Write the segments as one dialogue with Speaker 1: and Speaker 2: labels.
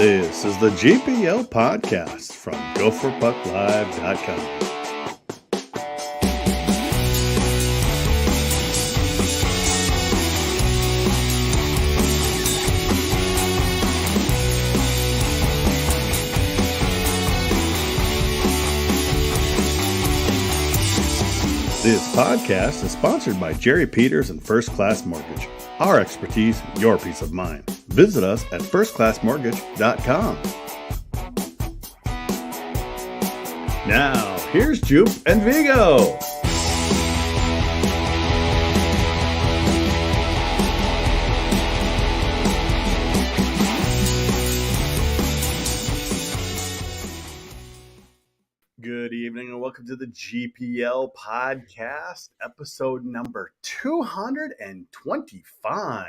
Speaker 1: This is the GPL Podcast from GopherPuckLive.com. This podcast is sponsored by Jerry Peters and First Class Mortgage. Our expertise, your peace of mind. Visit us at firstclassmortgage.com. Now, here's Jupe and Vigo. Good evening and welcome to the GPL Podcast, episode number 225.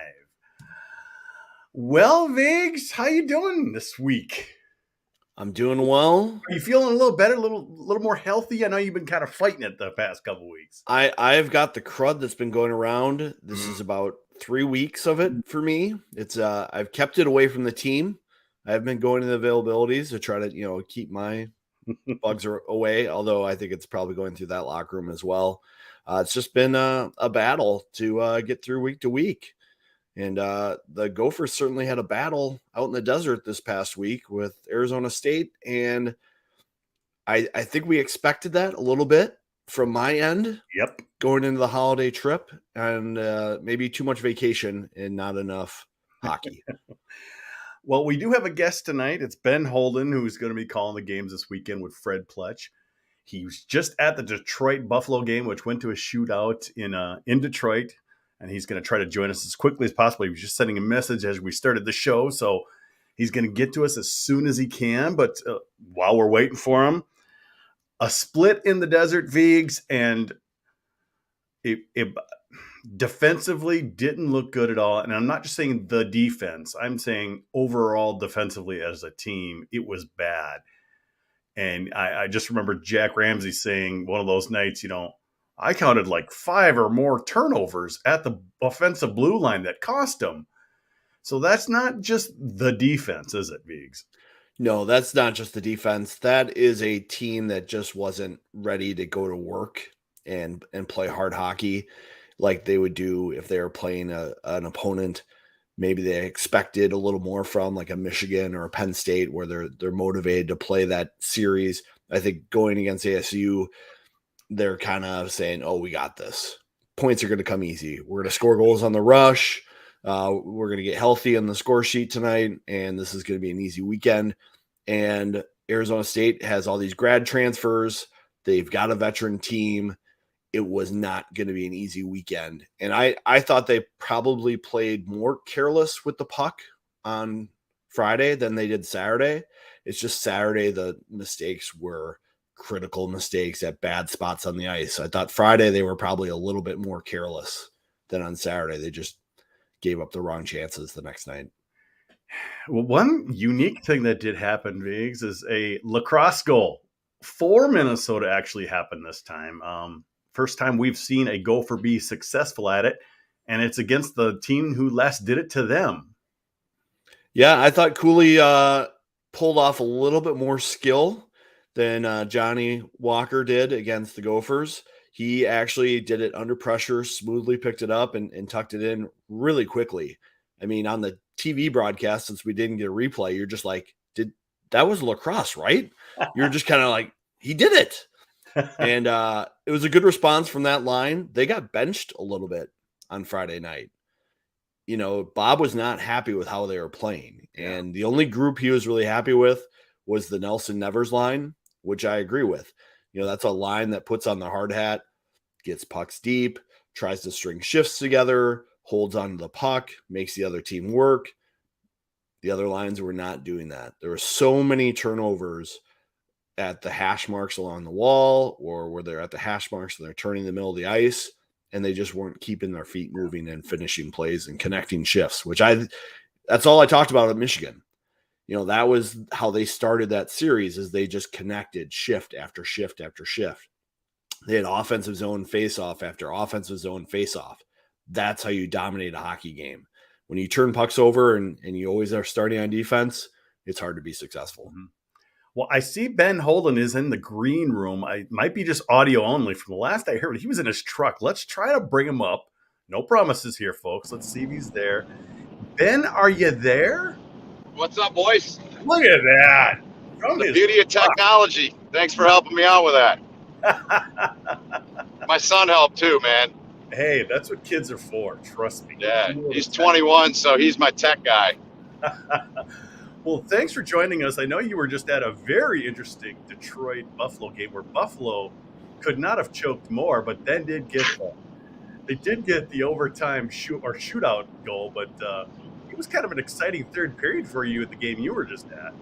Speaker 1: Well, Viggs, how you doing this week?
Speaker 2: I'm doing well.
Speaker 1: Are you feeling a little better, a little more healthy? I know you've been kind of fighting it the past couple weeks.
Speaker 2: I've got the crud that's been going around. This is about 3 weeks of it for me. It's I've kept it away from the team. I've been going to the availabilities to try to keep my bugs are away, although I think it's probably going through that locker room as well. It's just been a battle to get through week to week. And the Gophers certainly had a battle out in the desert this past week with Arizona State. And I think we expected that a little bit from my end.
Speaker 1: Yep.
Speaker 2: Going into the holiday trip and maybe too much vacation and not enough hockey.
Speaker 1: Well, we do have a guest tonight. It's Ben Holden, who's going to be calling the games this weekend with Fred Pletch. He was just at the Detroit-Buffalo game, which went to a shootout in Detroit, and he's going to try to join us as quickly as possible. He was just sending a message as we started the show, so he's going to get to us as soon as he can. But while we're waiting for him, a split in the desert, Viggs, and it defensively didn't look good at all. And I'm not just saying the defense. I'm saying overall defensively as a team, it was bad. And I just remember Jack Ramsey saying one of those nights, I counted like 5 or more turnovers at the offensive blue line that cost him. So that's not just the defense, is it, Viggs?
Speaker 2: No, that's not just the defense. That is a team that just wasn't ready to go to work and play hard hockey like they would do if they were playing an opponent maybe they expected a little more from, like a Michigan or a Penn State, where they're motivated to play that series. I think going against ASU, they're kind of saying, oh, we got this. Points are going to come easy. We're going to score goals on the rush. We're going to get healthy on the score sheet tonight, and this is going to be an easy weekend. And Arizona State has all these grad transfers. They've got a veteran team. It was not going to be an easy weekend. And I thought they probably played more careless with the puck on Friday than they did Saturday. It's just Saturday, the mistakes were critical mistakes at bad spots on the ice. I thought Friday they were probably a little bit more careless than on Saturday. They just gave up the wrong chances the next night.
Speaker 1: Well, one unique thing that did happen, Viggs, is a lacrosse goal for Minnesota actually happened this time. First time we've seen a Gopher be successful at it, and it's against the team who last did it to them.
Speaker 2: Yeah, I thought Cooley pulled off a little bit more skill than Johnny Walker did against the Gophers. He actually did it under pressure, smoothly picked it up and tucked it in really quickly. I mean, on the TV broadcast, since we didn't get a replay, you're just like, that was lacrosse, right? You're just kind of like, he did it. And it was a good response from that line. They got benched a little bit on Friday night. Bob was not happy with how they were playing.
Speaker 1: Yeah.
Speaker 2: And the only group he was really happy with was the Nelson Nevers line, which I agree with. That's a line that puts on the hard hat, gets pucks deep, tries to string shifts together, holds onto the puck, makes the other team work. The other lines were not doing that. There were so many turnovers at the hash marks along the wall, or where they're at the hash marks and they're turning the middle of the ice, and they just weren't keeping their feet moving and finishing plays and connecting shifts, that's all I talked about at Michigan. That was how they started that series, is they just connected shift after shift after shift. They had offensive zone face-off after offensive zone face-off. That's how you dominate a hockey game. When you turn pucks over and you always are starting on defense, it's hard to be successful.
Speaker 1: Mhm. Well, I see Ben Holden is in the green room. I might be just audio only. From the last I heard, he was in his truck. Let's try to bring him up. No promises here, folks. Let's see if he's there. Ben, are you there?
Speaker 3: What's up, boys?
Speaker 1: Look at that. From
Speaker 3: The
Speaker 1: his
Speaker 3: beauty of technology. Thanks for helping me out with that. My son helped too, man.
Speaker 1: Hey, that's what kids are for. Trust me.
Speaker 3: Yeah, he's 21, so he's my tech guy.
Speaker 1: Well, thanks for joining us. I know you were just at a very interesting Detroit-Buffalo game where Buffalo could not have choked more, but then did get the overtime shootout goal. But it was kind of an exciting third period for you at the game you were just at.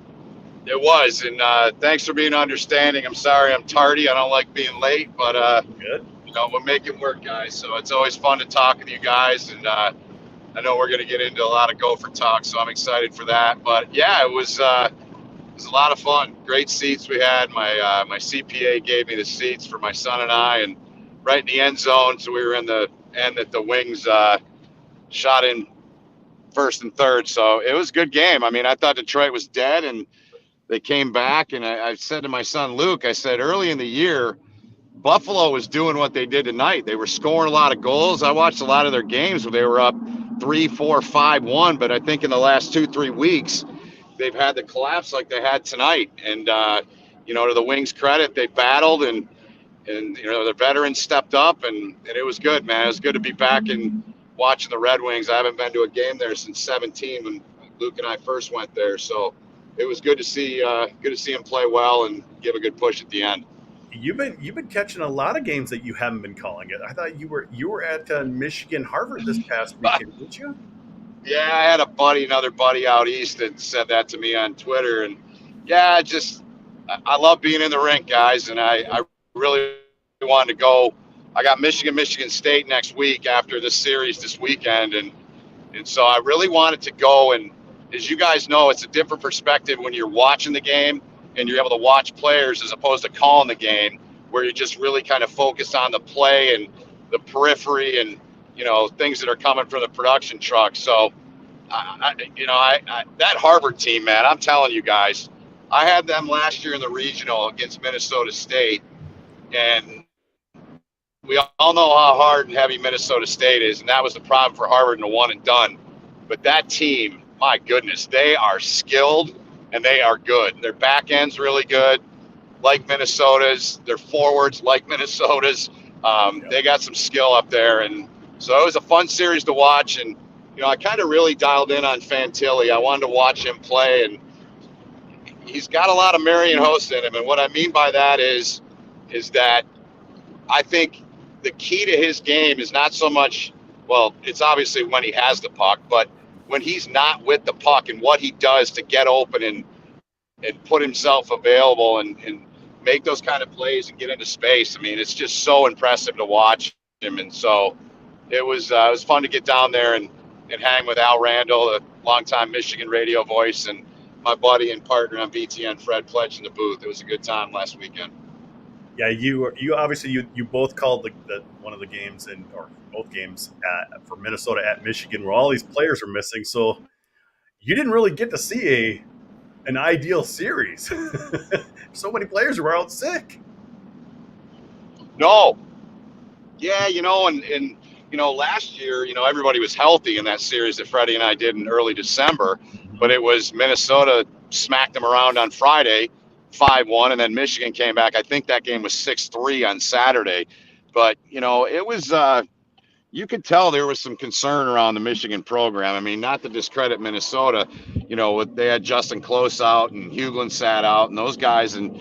Speaker 3: It was, and thanks for being understanding. I'm sorry I'm tardy. I don't like being late, but
Speaker 1: Good.
Speaker 3: we'll make it work, guys. So it's always fun to talk with you guys, and I know we're going to get into a lot of Gopher talk, so I'm excited for that. But yeah, it was a lot of fun. Great seats we had. My CPA gave me the seats for my son and I, and right in the end zone, so we were in the end that the Wings shot in first and third. So it was a good game. I mean, I thought Detroit was dead, and they came back. And I said to my son Luke, I said early in the year, Buffalo was doing what they did tonight. They were scoring a lot of goals. I watched a lot of their games where they were up 3-4, 5-1. But I think in the last 2-3 weeks, they've had the collapse like they had tonight. And, to the Wings' credit, they battled and the veterans stepped up and it was good, man. It was good to be back and watching the Red Wings. I haven't been to a game there since 2017 when Luke and I first went there. So it was good to see him play well and give a good push at the end.
Speaker 1: You've been catching a lot of games that you haven't been calling it. I thought you were at Michigan Harvard this past weekend, didn't you?
Speaker 3: Yeah, I had another buddy out east that said that to me on Twitter, and yeah, I love being in the rink, guys, and I really wanted to go. I got Michigan State next week after this series this weekend, and so I really wanted to go. And as you guys know, it's a different perspective when you're watching the game and you're able to watch players as opposed to calling the game, where you just really kind of focus on the play and the periphery and things that are coming from the production truck. So, that Harvard team, man, I'm telling you guys, I had them last year in the regional against Minnesota State, and we all know how hard and heavy Minnesota State is, and that was the problem for Harvard in a one and done. But that team, my goodness, they are skilled and they are good. Their back end's really good, like Minnesota's. Their forwards, like Minnesota's. They got some skill up there, and so it was a fun series to watch. And I kind of really dialed in on Fantilli. I wanted to watch him play, and he's got a lot of Marion Host in him. And what I mean by that is that I think the key to his game is not so much, well, it's obviously when he has the puck, but when he's not with the puck and what he does to get open and put himself available and make those kind of plays and get into space. I mean, it's just so impressive to watch him. And so it was fun to get down there and hang with Al Randall, a longtime Michigan radio voice, and my buddy and partner on BTN, Fred Pledge, in the booth. It was a good time last weekend.
Speaker 1: Yeah, you obviously you both called the one of the games or both games for Minnesota at Michigan, where all these players are missing. So you didn't really get to see an ideal series. So many players were out sick.
Speaker 3: No. Yeah, and last year, everybody was healthy in that series that Freddie and I did in early December, but it was Minnesota smacked them around on Friday, 5-1, and then Michigan came back. I think that game was 6-3 on Saturday. But, it was you could tell there was some concern around the Michigan program. I mean, not to discredit Minnesota, they had Justin Close out and Hughlin sat out and those guys. And,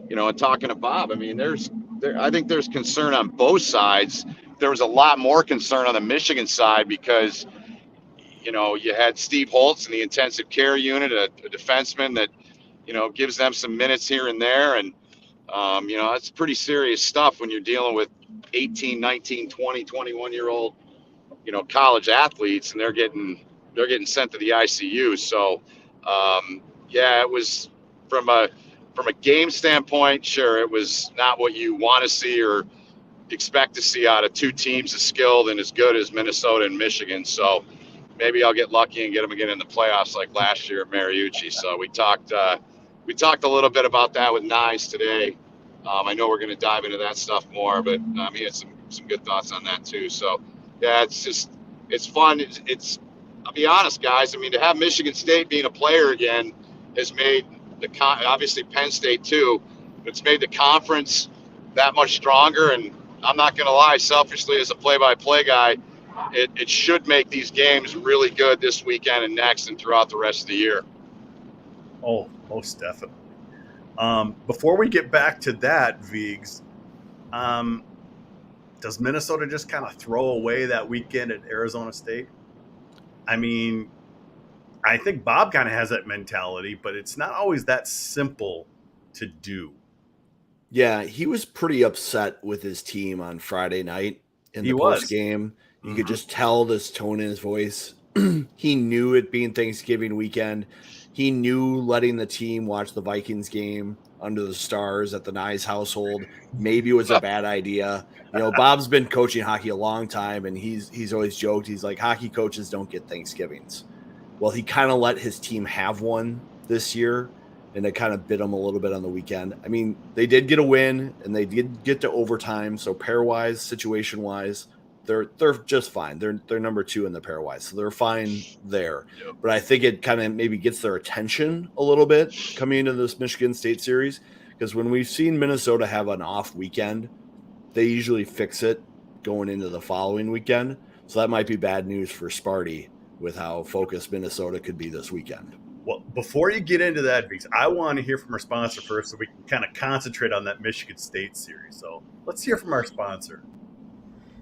Speaker 3: and talking to Bob, I mean, I think there's concern on both sides. There was a lot more concern on the Michigan side because, you had Steve Holtz in the intensive care unit, a defenseman that, gives them some minutes here and there. And, that's pretty serious stuff when you're dealing with 18, 19, 20, 21-year-old, college athletes, and they're getting sent to the ICU. So, it was from a game standpoint, sure, it was not what you want to see or expect to see out of two teams as skilled and as good as Minnesota and Michigan. So, maybe I'll get lucky and get them again in the playoffs like last year at Mariucci. So we talked a little bit about that with Nyes today. I know we're going to dive into that stuff more, but he had some good thoughts on that too. So yeah, it's fun. I'll be honest, guys. I mean, to have Michigan State being a player again has made obviously Penn State too. It's made the conference that much stronger. And I'm not going to lie, selfishly as a play-by-play guy, it should make these games really good this weekend and next and throughout the rest of the year.
Speaker 1: Oh, most definitely. Before we get back to that, Viggs, does Minnesota just kind of throw away that weekend at Arizona State? I mean, I think Bob kind of has that mentality, but it's not always that simple to do.
Speaker 2: Yeah, he was pretty upset with his team on Friday night in the post game. You could just tell this tone in his voice. He knew it being Thanksgiving weekend. He knew letting the team watch the Vikings game under the stars at the Nyes household maybe was a bad idea. You know, Bob's been coaching hockey a long time, and he's always joked. He's like, hockey coaches don't get Thanksgivings. Well, he kind of let his team have one this year, and it kind of bit him a little bit on the weekend. I mean, they did get a win, and they did get to overtime. So pairwise, situation-wise, they're just fine. They're number 2 in the pairwise, so they're fine there.
Speaker 3: Yep.
Speaker 2: But I think it kind of maybe gets their attention a little bit coming into this Michigan State series, because when we've seen Minnesota have an off weekend, they usually fix it going into the following weekend. So that might be bad news for Sparty with how focused Minnesota could be this weekend.
Speaker 1: Well, before you get into that, Viggs, I want to hear from our sponsor first so we can kind of concentrate on that Michigan State series. So let's hear from our sponsor.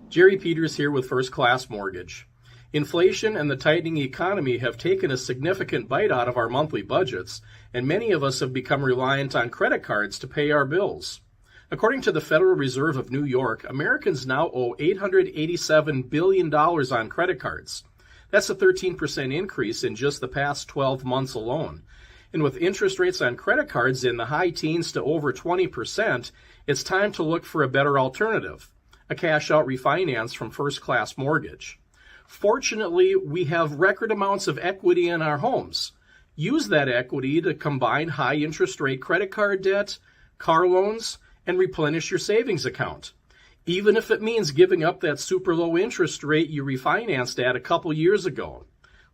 Speaker 4: Jerry Peters here with First Class Mortgage. Inflation and the tightening economy have taken a significant bite out of our monthly budgets, and many of us have become reliant on credit cards to pay our bills. According to the Federal Reserve of New York, Americans now owe $887 billion on credit cards. That's a 13% increase in just the past 12 months alone. And with interest rates on credit cards in the high teens to over 20%, it's time to look for a better alternative, a cash-out refinance from First Class Mortgage. Fortunately, we have record amounts of equity in our homes. Use that equity to combine high interest rate credit card debt, car loans, and replenish your savings account. Even if it means giving up that super low interest rate you refinanced at a couple years ago.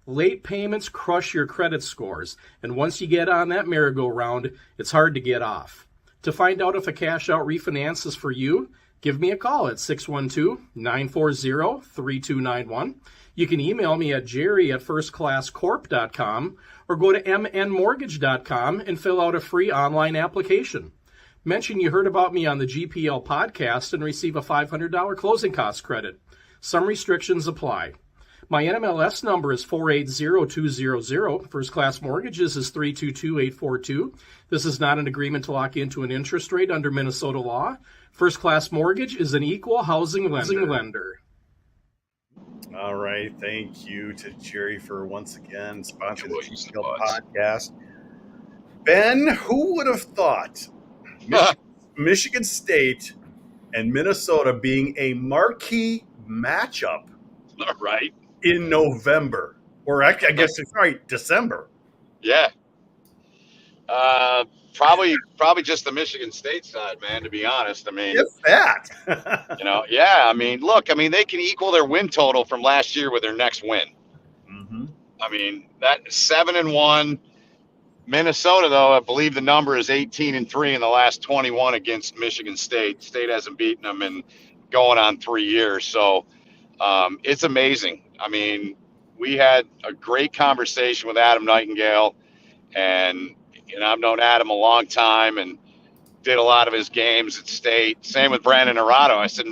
Speaker 4: Late payments crush your credit scores, and once you get on that merry-go-round, it's hard to get off. To find out if a cash-out refinance is for you, give me a call at 612-940-3291. You can email me at jerry@firstclasscorp.com or go to mnmortgage.com and fill out a free online application. Mention you heard about me on the GPL podcast and receive a $500 closing cost credit. Some restrictions apply. My NMLS number is 480200. First Class Mortgages is 322842. This is not an agreement to lock into an interest rate under Minnesota law. First Class Mortgage is an equal housing lender.
Speaker 1: All right. Thank you to Jerry for once again sponsoring the GPL podcast. Ben, who would have thought Michigan State and Minnesota being a marquee matchup
Speaker 3: Right.
Speaker 1: in November? Or I guess it's right, December.
Speaker 3: Yeah. Probably just the Michigan State side, man, to be honest. I mean,
Speaker 1: If that.
Speaker 3: I mean, look, they can equal their win total from last year with their next win.
Speaker 1: Mm-hmm.
Speaker 3: I mean, that 7-1. Minnesota, though, I believe the number is 18-3 in the last 21 against Michigan State. State hasn't beaten them in going on 3 years. So it's amazing. I mean, we had a great conversation with Adam Nightingale, and I've known Adam a long time and did a lot of his games at State. Same with Brandon Naranjo. I said,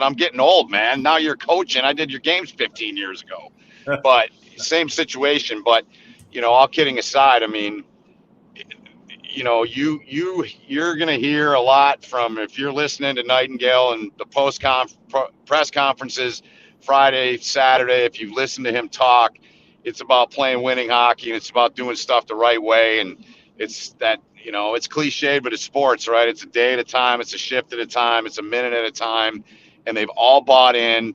Speaker 3: I'm getting old, man. Now you're coaching. I did your games 15 years ago. But same situation. But, all kidding aside, I mean, you're going to hear a lot from, if you're listening to Nightingale and the press conferences Friday, Saturday, if you listen to him talk, it's about playing winning hockey, and it's about doing stuff the right way. And it's that, it's cliched, but it's sports, right? It's a day at a time. It's a shift at a time. It's a minute at a time. And they've all bought in.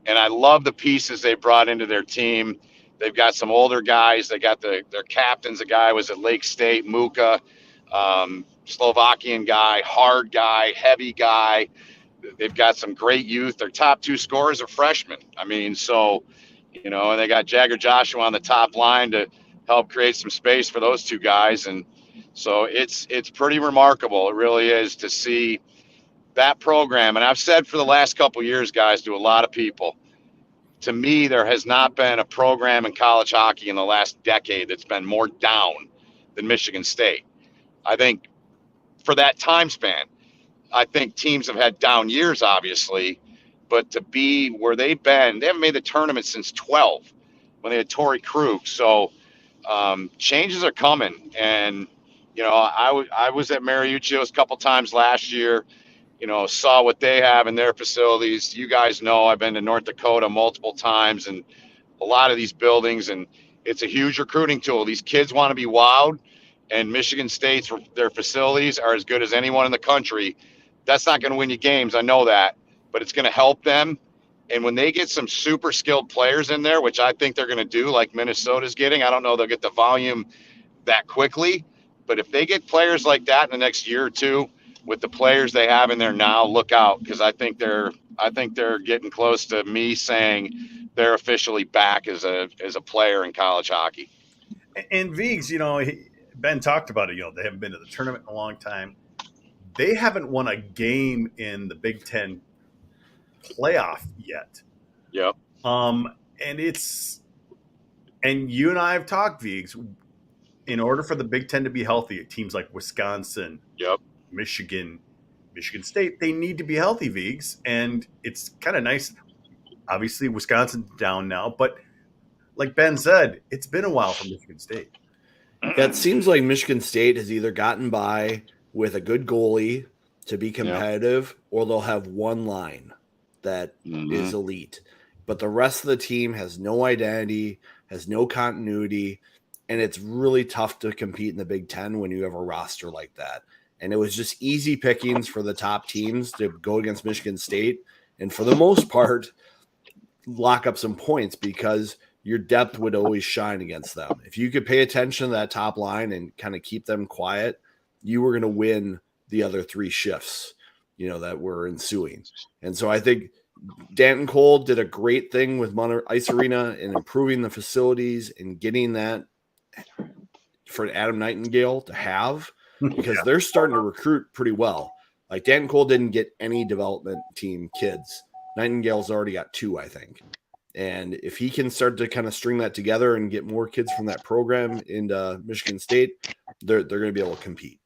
Speaker 3: And I love the pieces they brought into their team. They've got some older guys. They got their captains. A guy was at Lake State, Muka, Slovakian guy, hard guy, heavy guy. They've got some great youth. Their top 2 scorers are freshmen. I mean, so, and they got Jagger Joshua on the top line to help create some space for those 2 guys. And so it's pretty remarkable. It really is to see that program. And I've said for the last couple of years, guys, to a lot of people, to me, there has not been a program in college hockey in the last decade that's been more down than Michigan State. I think for that time span, I think teams have had down years, obviously, but to be where they've been, they haven't made the tournament since 12 when they had Torrey Krug. So changes are coming. And, I was at Mariuccio's a couple times last year, saw what they have in their facilities. You guys know I've been to North Dakota multiple times and a lot of these buildings, and it's a huge recruiting tool. These kids want to be wowed, and Michigan State's, their facilities are as good as anyone in the country. That's not going to win you games. I know that, but it's going to help them. And when they get some super skilled players in there, which I think they're going to do, like Minnesota's getting, I don't know they'll get the volume that quickly, but if they get players like that in the next year or two with the players they have in there now, look out, because I think they're getting close to me saying they're officially back as a player in college hockey.
Speaker 1: And Viggs, Ben talked about it. They haven't been to the tournament in a long time. They haven't won a game in the Big Ten playoff yet.
Speaker 3: Yep.
Speaker 1: And you and I have talked, Viggs, in order for the Big Ten to be healthy, teams like Wisconsin,
Speaker 3: yep,
Speaker 1: Michigan State, they need to be healthy, Viggs. And it's kind of nice. Obviously, Wisconsin's down now, but like Ben said, it's been a while for Michigan State.
Speaker 2: Yeah, it seems like Michigan State has either gotten by with a good goalie to be competitive, or they'll have one line that is elite. But the rest of the team has no identity, has no continuity, and it's really tough to compete in the Big Ten when you have a roster like that. And it was just easy pickings for the top teams to go against Michigan State, and for the most part, lock up some points because your depth would always shine against them. If you could pay attention to that top line and kind of keep them quiet, you were going to win the other 3 shifts, that were ensuing. And so I think Danton Cole did a great thing with Munner Ice Arena and improving the facilities and getting that for Adam Nightingale to have, because they're starting to recruit pretty well. Like Danton Cole didn't get any development team kids. Nightingale's already got 2, I think. And if he can start to kind of string that together and get more kids from that program into Michigan State, they're going to be able to compete.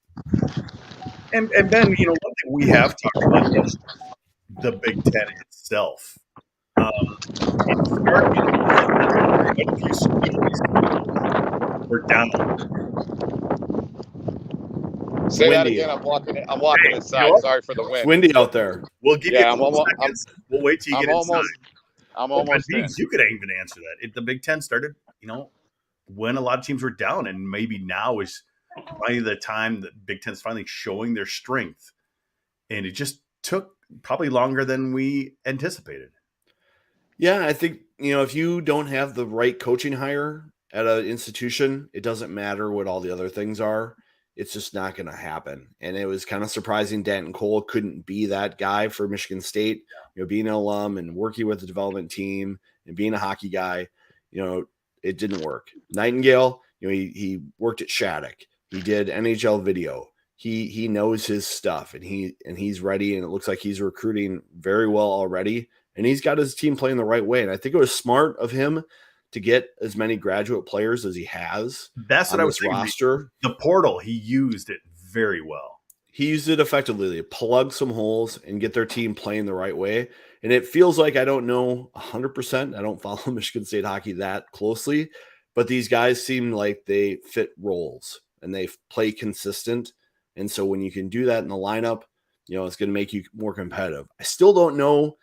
Speaker 1: And Ben, one thing we have talked about is the Big Ten itself. We're down.
Speaker 3: Say that again. I'm walking inside. Sorry for the wind.
Speaker 2: It's windy out there.
Speaker 1: We'll give you seconds. We'll wait till you get inside.
Speaker 3: I'm almost in.
Speaker 1: You could even answer that. The Big Ten started, when a lot of teams were down, and maybe now is finally the time that Big Ten's finally showing their strength. And it just took probably longer than we anticipated.
Speaker 2: Yeah, I think, if you don't have the right coaching hire at an institution, it doesn't matter what all the other things are. It's just not going to happen. And it was kind of surprising Danton Cole couldn't be that guy for Michigan State, being an alum and working with the development team and being a hockey guy, it didn't work. Nightingale, he worked at Shattuck. He did NHL video. He knows his stuff, and he's ready, and it looks like he's recruiting very well already, and he's got his team playing the right way. And I think it was smart of him to get as many graduate players as he has.
Speaker 1: That's what I was thinking.
Speaker 2: Roster.
Speaker 1: The portal, he used it very well.
Speaker 2: He used it effectively to plug some holes and get their team playing the right way. And it feels like, I don't know 100%. I don't follow Michigan State hockey that closely, but these guys seem like they fit roles and they play consistent. And so when you can do that in the lineup, it's going to make you more competitive. I still don't know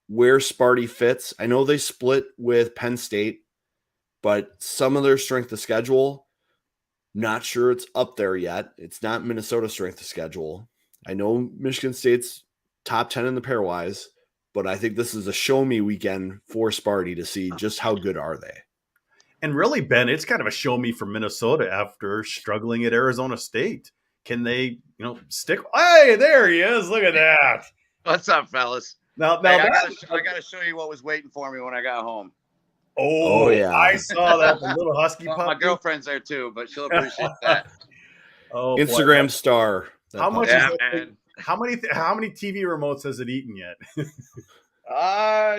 Speaker 2: where Sparty fits. I know they split with Penn State, but some of their strength of schedule, not sure it's up there yet. It's not Minnesota strength of schedule. I know Michigan State's top 10 in the pairwise, but I think this is a show me weekend for Sparty to see just how good are they.
Speaker 1: And really, Ben, it's kind of a show me for Minnesota after struggling at Arizona State. Can they, stick? Hey, there he is. Look at that.
Speaker 3: What's up, fellas?
Speaker 1: Now
Speaker 3: I gotta show you what was waiting for me when I got home.
Speaker 1: Oh yeah, I saw that. The little husky
Speaker 3: well,
Speaker 1: puppy.
Speaker 3: My girlfriend's there too, but she'll appreciate that.
Speaker 1: Oh,
Speaker 2: Instagram
Speaker 1: boy.
Speaker 2: star.
Speaker 1: How much?
Speaker 3: Yeah, man.
Speaker 1: How many TV remotes has it eaten yet?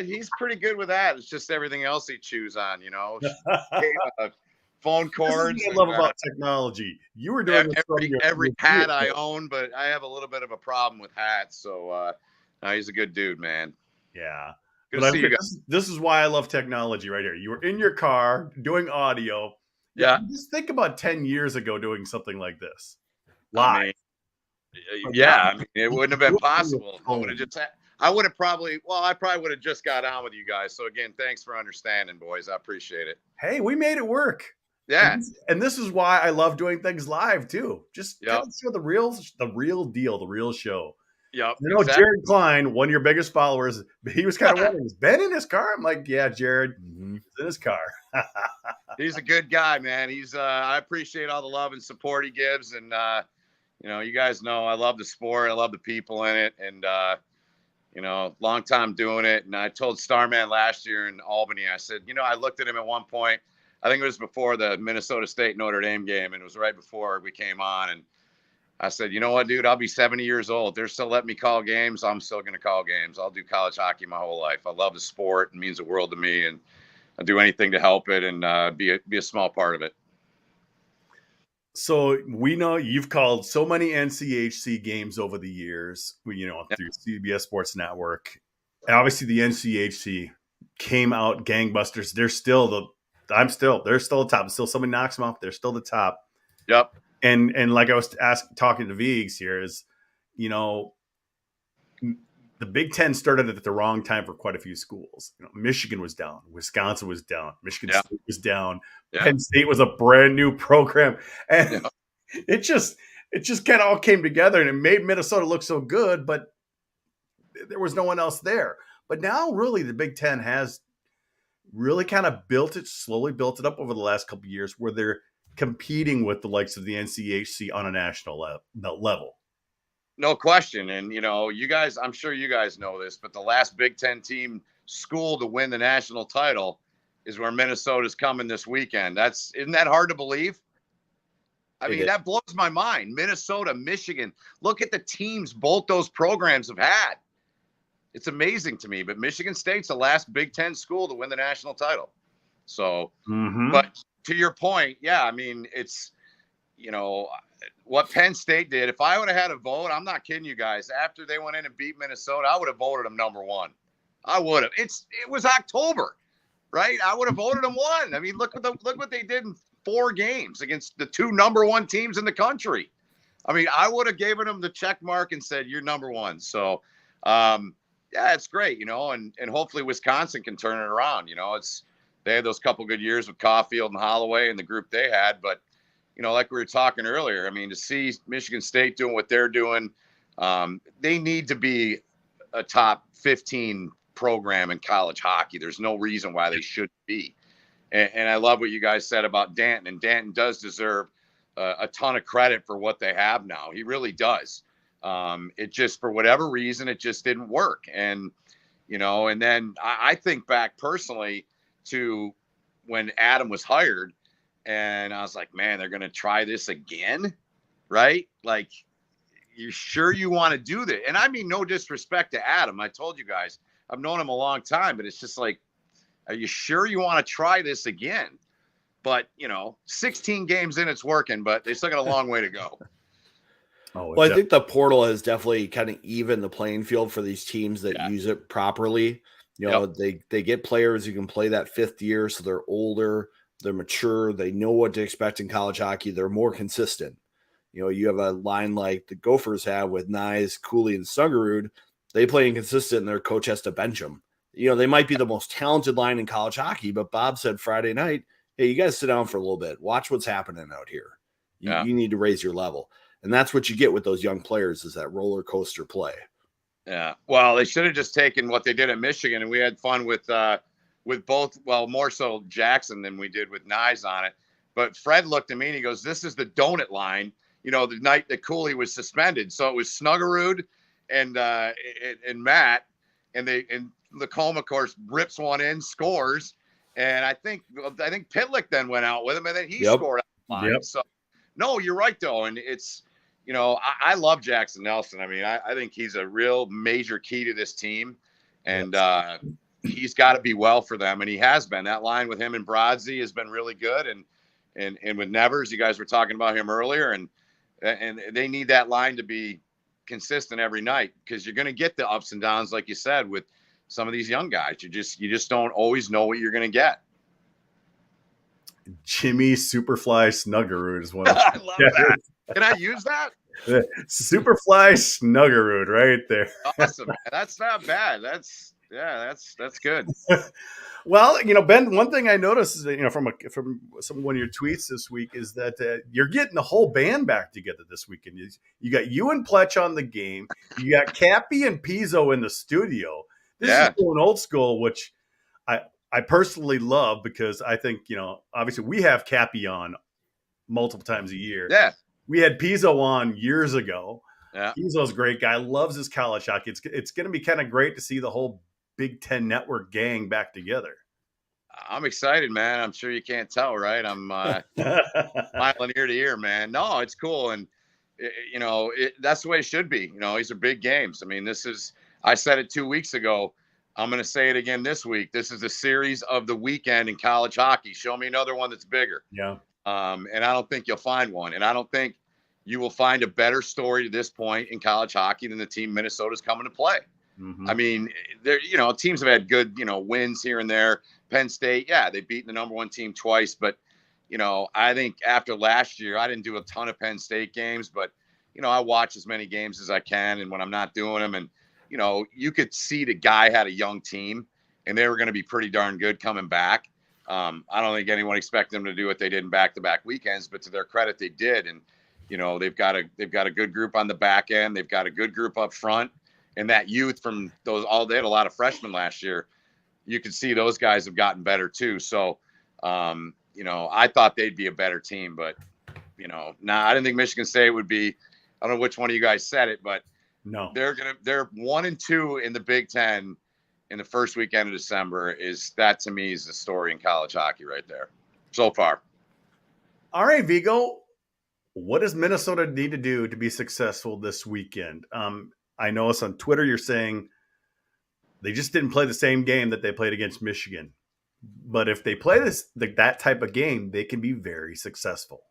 Speaker 3: He's pretty good with that. It's just everything else he chews on, phone cords.
Speaker 1: This is what I love about technology. You were doing
Speaker 3: every hat I own, but I have a little bit of a problem with hats. So he's a good dude, man.
Speaker 1: Yeah.
Speaker 3: Good to see you guys.
Speaker 1: This is why I love technology right here. You were in your car doing audio.
Speaker 3: Yeah.
Speaker 1: Just think about 10 years ago doing something like this. Live.
Speaker 3: It wouldn't have been possible. I probably would have just got on with you guys. So again, thanks for understanding, boys. I appreciate it.
Speaker 1: Hey, we made it work.
Speaker 3: Yeah.
Speaker 1: And this is why I love doing things live too. Just
Speaker 3: yep.
Speaker 1: show the real deal, the real show.
Speaker 3: Yep.
Speaker 1: Exactly. Jared Klein, one of your biggest followers, he was kind of wondering, is Ben in his car? I'm like, yeah, Jared, he's in his car.
Speaker 3: He's a good guy, man. I appreciate all the love and support he gives. And, you guys know I love the sport. I love the people in it. And, long time doing it. And I told Starman last year in Albany, I said, I looked at him at one point. I think it was before the Minnesota State Notre Dame game. And it was right before we came on. And I said, you know what, dude, I'll be 70 years old. They're still letting me call games. I'm still going to call games. I'll do college hockey my whole life. I love the sport. It means the world to me. And I'll do anything to help it and be a small part of it.
Speaker 1: So we know you've called so many NCHC games over the years, through CBS Sports Network. And obviously the NCHC came out gangbusters. They're still the top. Still somebody knocks them off. They're still the top.
Speaker 3: Yep.
Speaker 1: And like I was talking to Viggs here is, the Big Ten started at the wrong time for quite a few schools. Michigan was down. Wisconsin was down. Michigan State was down. Yeah. Penn State was a brand new program. And it just kind of all came together and it made Minnesota look so good, but there was no one else there. But now really the Big Ten has really kind of slowly built it up over the last couple of years where they're competing with the likes of the NCHC on a national level.
Speaker 3: No question. And, you guys, I'm sure you guys know this, but the last Big Ten team school to win the national title is where Minnesota's coming this weekend. Isn't that hard to believe? I mean, that blows my mind. Minnesota, Michigan, look at the teams both those programs have had. It's amazing to me, but Michigan State's the last Big Ten school to win the national title. So, But to your point, yeah, I mean, it's, what Penn State did. If I would have had a vote, I'm not kidding you guys. After they went in and beat Minnesota, I would have voted them number one. I would have. It was October, right? I would have voted them one. I mean, look what they did in 4 games against the 2 number 1 teams in the country. I mean, I would have given them the check mark and said, you're number 1. So, it's great, and hopefully Wisconsin can turn it around. They had those couple good years with Caulfield and Holloway and the group they had, but like we were talking earlier, I mean, to see Michigan State doing what they're doing, they need to be a top 15 program in college hockey. There's no reason why they shouldn't be. And I love what you guys said about Danton, and Danton does deserve a ton of credit for what they have now. He really does. It just, for whatever reason, it just didn't work. And, and then I think back personally to when Adam was hired, and I was like, man, they're going to try this again, right? Like, you sure you want to do that? And I mean, no disrespect to Adam. I told you guys, I've known him a long time, but it's just like, are you sure you want to try this again? But, 16 games in, it's working, but they still got a long way to go.
Speaker 2: Well, I think the portal has definitely kind of evened the playing field for these teams that use it properly. They get players who can play that 5th year, so they're older. They're mature. They know what to expect in college hockey. They're more consistent. You have a line like the Gophers have with Nyes, Cooley, and Suggerud. They play inconsistent, and their coach has to bench them. They might be the most talented line in college hockey, but Bob said Friday night, hey, you guys sit down for a little bit. Watch what's happening out here. You need to raise your level. And that's what you get with those young players is that roller coaster play.
Speaker 3: Yeah. Well, they should have just taken what they did at Michigan, and we had fun with both. Well, more so Jackson than we did with Nyes on it. But Fred looked at me and he goes, "This is the donut line." The night that Cooley was suspended, so it was Snuggerud and Matt, and Lacombe, of course, rips one in, scores, and I think Pitlick then went out with him, and then he scored out the line.
Speaker 1: Yep.
Speaker 3: So, no, you're right though, and it's. I love Jackson Nelson. I mean, I think he's a real major key to this team, and he's got to be well for them, and he has been. That line with him and Brodsey has been really good, and with Nevers, you guys were talking about him earlier, and they need that line to be consistent every night because you're going to get the ups and downs, like you said, with some of these young guys. You just don't always know what you're going to get.
Speaker 1: Jimmy Superfly Snuggerud is one of
Speaker 3: I love that. Can I use that?
Speaker 1: Superfly Snuggerud right there.
Speaker 3: Awesome. That's not bad. That's good.
Speaker 1: Well, Ben, one thing I noticed is that, from one of your tweets this week is that you're getting the whole band back together this weekend. You got you and Pletch on the game. You got Cappy and Pizzo in the studio. This is going old school, which I personally love because I think, obviously we have Cappy on multiple times a year.
Speaker 3: Yeah.
Speaker 1: We had Pizzo on years ago.
Speaker 3: Yeah.
Speaker 1: Pizzo's a great guy. Loves his college hockey. It's going to be kind of great to see the whole Big Ten Network gang back together.
Speaker 3: I'm excited, man. I'm sure you can't tell, right? I'm smiling ear to ear, man. No, it's cool. And, that's the way it should be. These are big games. I mean, I said it 2 weeks ago. I'm going to say it again this week. This is the series of the weekend in college hockey. Show me another one that's bigger.
Speaker 1: Yeah.
Speaker 3: And I don't think you'll find one. And I don't think you will find a better story to this point in college hockey than the team Minnesota's coming to play.
Speaker 1: Mm-hmm.
Speaker 3: I mean, teams have had good, wins here and there. Penn State, they've beaten the number one team twice. But, I think after last year, I didn't do a ton of Penn State games, but, I watch as many games as I can. And when I'm not doing them, and, you could see the guy had a young team and they were going to be pretty darn good coming back. I don't think anyone expected them to do what they did in back-to-back weekends, but to their credit, they did. And, they've got a good group on the back end. They've got a good group up front. And that youth from they had a lot of freshmen last year. You could see those guys have gotten better too. So, I thought they'd be a better team, but, I didn't think Michigan State would be. I don't know which one of you guys said it, but
Speaker 1: no,
Speaker 3: they're 1-2 in the Big Ten in the first weekend of December. That to me is the story in college hockey right there so far.
Speaker 1: All right, Vigo, what does Minnesota need to do to be successful this weekend? I noticed on Twitter you're saying they just didn't play the same game that they played against Michigan. But if they play that type of game, they can be very successful.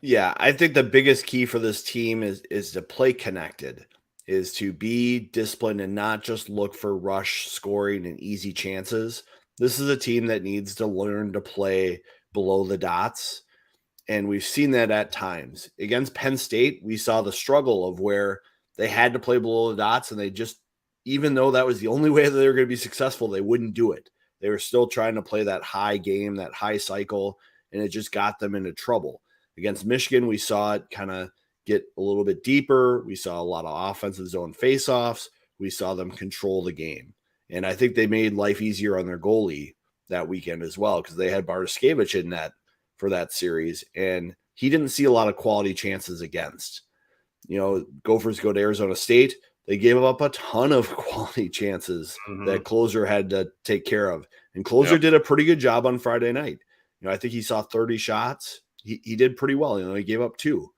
Speaker 2: Yeah, I think the biggest key for this team is to play connected, is to be disciplined and not just look for rush scoring and easy chances. This is a team that needs to learn to play below the dots. And we've seen that at times. Against Penn State, we saw the struggle of where they had to play below the dots, and they just, even though that was the only way that they were going to be successful, they wouldn't do it. They were still trying to play that high game, that high cycle, and it just got them into trouble. Against Michigan, we saw it kind of get a little bit deeper. We saw a lot of offensive zone faceoffs. We saw them control the game. And I think they made life easier on their goalie that weekend as well, because they had Bartoszkiewicz in net for that series, and he didn't see a lot of quality chances against. Gophers go to Arizona State. They gave up a ton of quality chances that Closer had to take care of. And Closer did a pretty good job on Friday night. I think he saw 30 shots. He did pretty well. He gave up 2.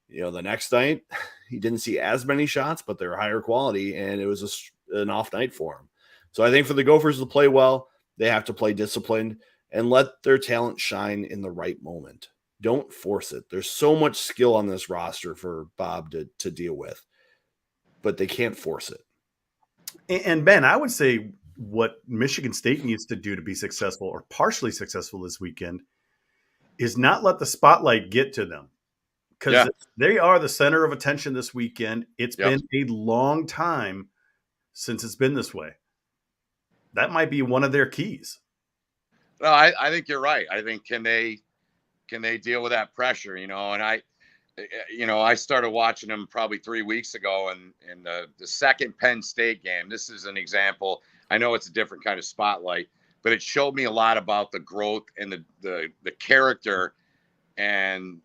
Speaker 2: The next night, he didn't see as many shots, but they were higher quality, and it was an off night for him. So I think for the Gophers to play well, they have to play disciplined and let their talent shine in the right moment. Don't force it. There's so much skill on this roster for Bob to deal with, but they can't force it.
Speaker 1: And Ben, I would say what Michigan State needs to do to be successful or partially successful this weekend is not let the spotlight get to them, because they are the center of attention this weekend. It's been a long time since it's been this way. That might be one of their keys.
Speaker 3: No, I think you're right. I think can they deal with that pressure, and I started watching them probably 3 weeks ago, and in the second Penn State game, this is an example. I know it's a different kind of spotlight, but it showed me a lot about the growth and the character and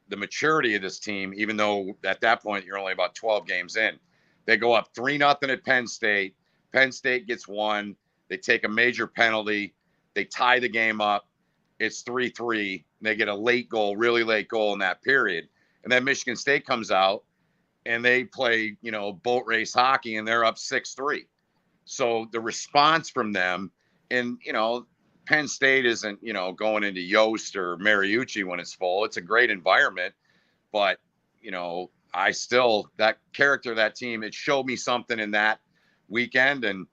Speaker 3: the maturity of this team, even though at that point you're only about 12 games in. They go up 3-0 at Penn State. Penn State gets one. They take a major penalty. They tie the game up. It's 3-3. They get a late goal, really late goal in that period. And then Michigan State comes out and they play, boat race hockey, and they're up 6-3. So the response from them, and, Penn State isn't, going into Yost or Mariucci when it's full. It's a great environment, but, that character of that team, it showed me something in that weekend. And,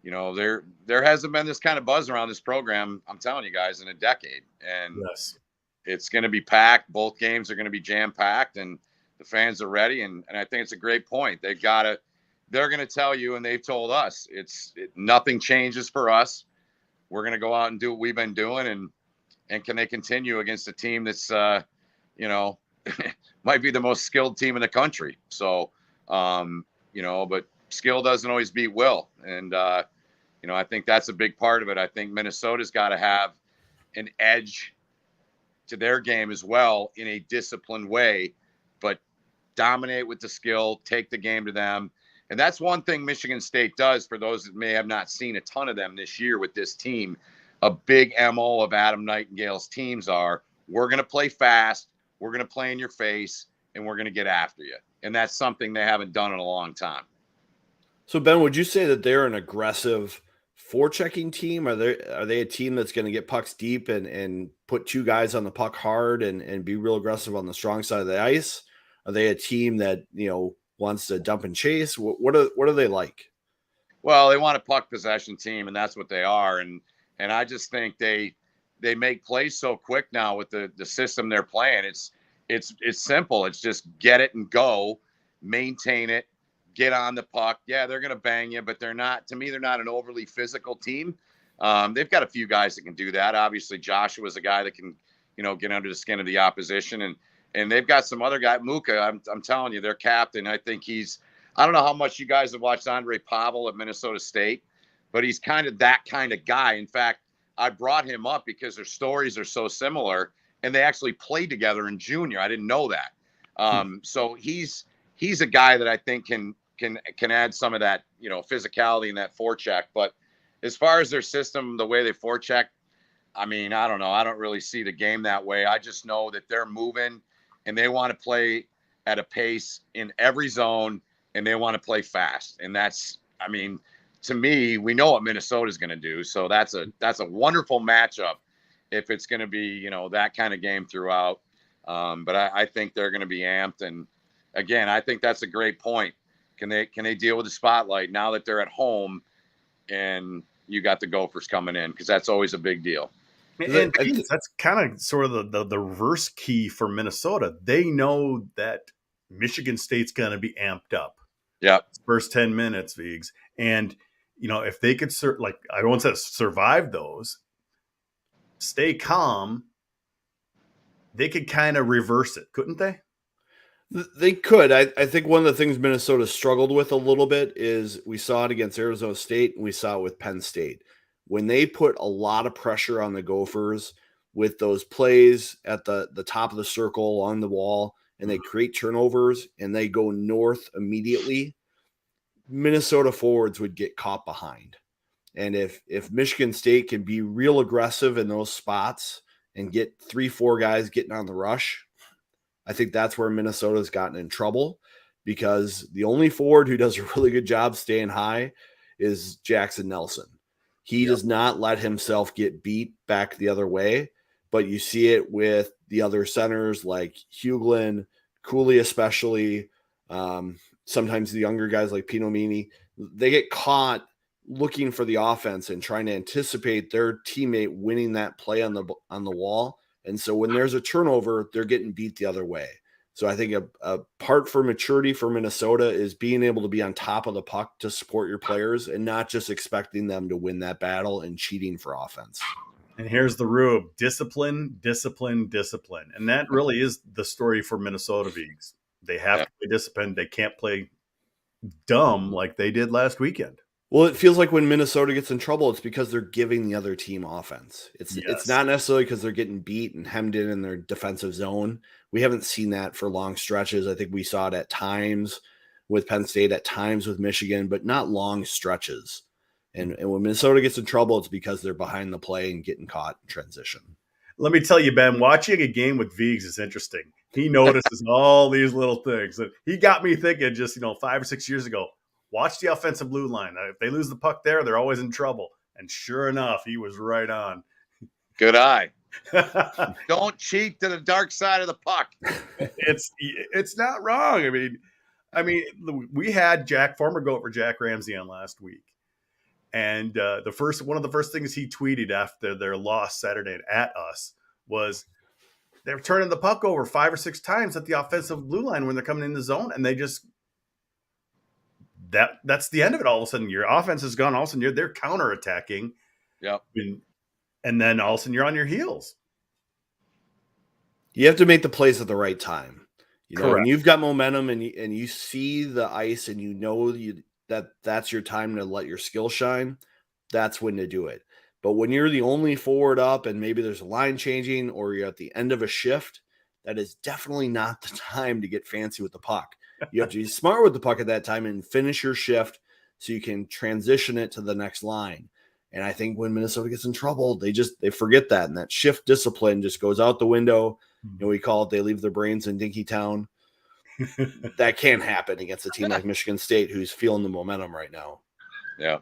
Speaker 3: there hasn't been this kind of buzz around this program, I'm telling you guys, in a decade. And
Speaker 1: Yes.
Speaker 3: It's going to be packed. Both games are going to be jam packed, and the fans are ready. And I think it's a great point. They're going to tell you, and they've told us, nothing changes for us. We're going to go out and do what we've been doing. And can they continue against a team that's, might be the most skilled team in the country. So, but skill doesn't always beat will. And, I think that's a big part of it. I think Minnesota's got to have an edge to their game as well in a disciplined way, but dominate with the skill, take the game to them. And that's one thing Michigan State does, for those that may have not seen a ton of them this year with this team. A big MO of Adam Nightingale's teams are, we're going to play fast, we're going to play in your face, and we're going to get after you. And that's something they haven't done in a long time.
Speaker 2: So, Ben, would you say that they're an aggressive forechecking team? Are they a team that's going to get pucks deep and put two guys on the puck hard and be real aggressive on the strong side of the ice? Are they a team that, wants to dump and chase? What are they like?
Speaker 3: Well, they want a puck possession team, and that's what they are. And I just think they make plays so quick now with the system they're playing. It's simple. It's just get it and go, maintain it, get on the puck. Yeah, they're going to bang you, but they're not an overly physical team. They've got a few guys that can do that. Obviously, Joshua's a guy that can, get under the skin of the opposition. And they've got some other guy, Muka. I'm telling you, their captain. I think I don't know how much you guys have watched Andre Pavel at Minnesota State, but he's kind of that kind of guy. In fact, I brought him up because their stories are so similar, and they actually played together in junior. I didn't know that. So he's a guy that I think can add some of that, physicality in that forecheck. But as far as their system, the way they forecheck, I mean, I don't know. I don't really see the game that way. I just know that they're moving and they want to play at a pace in every zone, and they want to play fast. And to me, we know what Minnesota is going to do. So that's a wonderful matchup if it's going to be, that kind of game throughout. But I think they're going to be amped. And again, I think that's a great point. Can they deal with the spotlight now that they're at home and you got the Gophers coming in? Because that's always a big deal.
Speaker 1: And that's kind of sort of the reverse key for Minnesota. They know that Michigan State's going to be amped up.
Speaker 3: Yeah.
Speaker 1: First 10 minutes, Viggs. And, if they could, I don't want to survive those, stay calm, they could kind of reverse it, couldn't they?
Speaker 2: They could. I think one of the things Minnesota struggled with a little bit is we saw it against Arizona State and we saw it with Penn State. When they put a lot of pressure on the Gophers with those plays at the top of the circle on the wall, and they create turnovers and they go north immediately, Minnesota forwards would get caught behind. And if Michigan State can be real aggressive in those spots and get 3-4 guys getting on the rush, I think that's where Minnesota's gotten in trouble, because the only forward who does a really good job staying high is Jackson Nelson. He does not let himself get beat back the other way, but you see it with the other centers like Huglin, Cooley especially, sometimes the younger guys like Pinomini. They get caught looking for the offense and trying to anticipate their teammate winning that play on the wall. And so when there's a turnover, they're getting beat the other way. So I think a part for maturity for Minnesota is being able to be on top of the puck to support your players and not just expecting them to win that battle and cheating for offense.
Speaker 1: And here's the rube: discipline, discipline, discipline. And that really is the story for Minnesota Vigs. They have to play disciplined. They can't play dumb like they did last weekend.
Speaker 2: Well, it feels like when Minnesota gets in trouble, it's because they're giving the other team offense. It's not necessarily because they're getting beat and hemmed in their defensive zone. We haven't seen that for long stretches. I think we saw it at times with Penn State, at times with Michigan, but not long stretches. And when Minnesota gets in trouble, it's because they're behind the play and getting caught in transition.
Speaker 1: Let me tell you, Ben, watching a game with Vigs is interesting. He notices all these little things. And he got me thinking just, 5 or 6 years ago, watch the offensive blue line. If they lose the puck there, they're always in trouble. And sure enough, he was right on.
Speaker 3: Good eye. Don't cheat to the dark side of the puck.
Speaker 1: It's not wrong. I mean, we had former Gopher Jack Ramsey on last week. And one of the first things he tweeted after their loss Saturday at us was they're turning the puck over 5 or 6 times at the offensive blue line when they're coming in the zone, and they just that's the end of it. All of a sudden, your offense is gone. All of a sudden, they're counterattacking.
Speaker 3: Yep.
Speaker 1: And then all of a sudden, you're on your heels.
Speaker 2: You have to make the plays at the right time.
Speaker 1: Correct.
Speaker 2: When you've got momentum and you see the ice and that's your time to let your skill shine, that's when to do it. But when you're the only forward up and maybe there's a line changing or you're at the end of a shift, that is definitely not the time to get fancy with the puck. You have to be smart with the puck at that time and finish your shift so you can transition it to the next line. And I think when Minnesota gets in trouble, they forget that. And that shift discipline just goes out the window. We call it, they leave their brains in Dinkytown. That can't happen against a team like Michigan State, who's feeling the momentum right now.
Speaker 3: Yeah.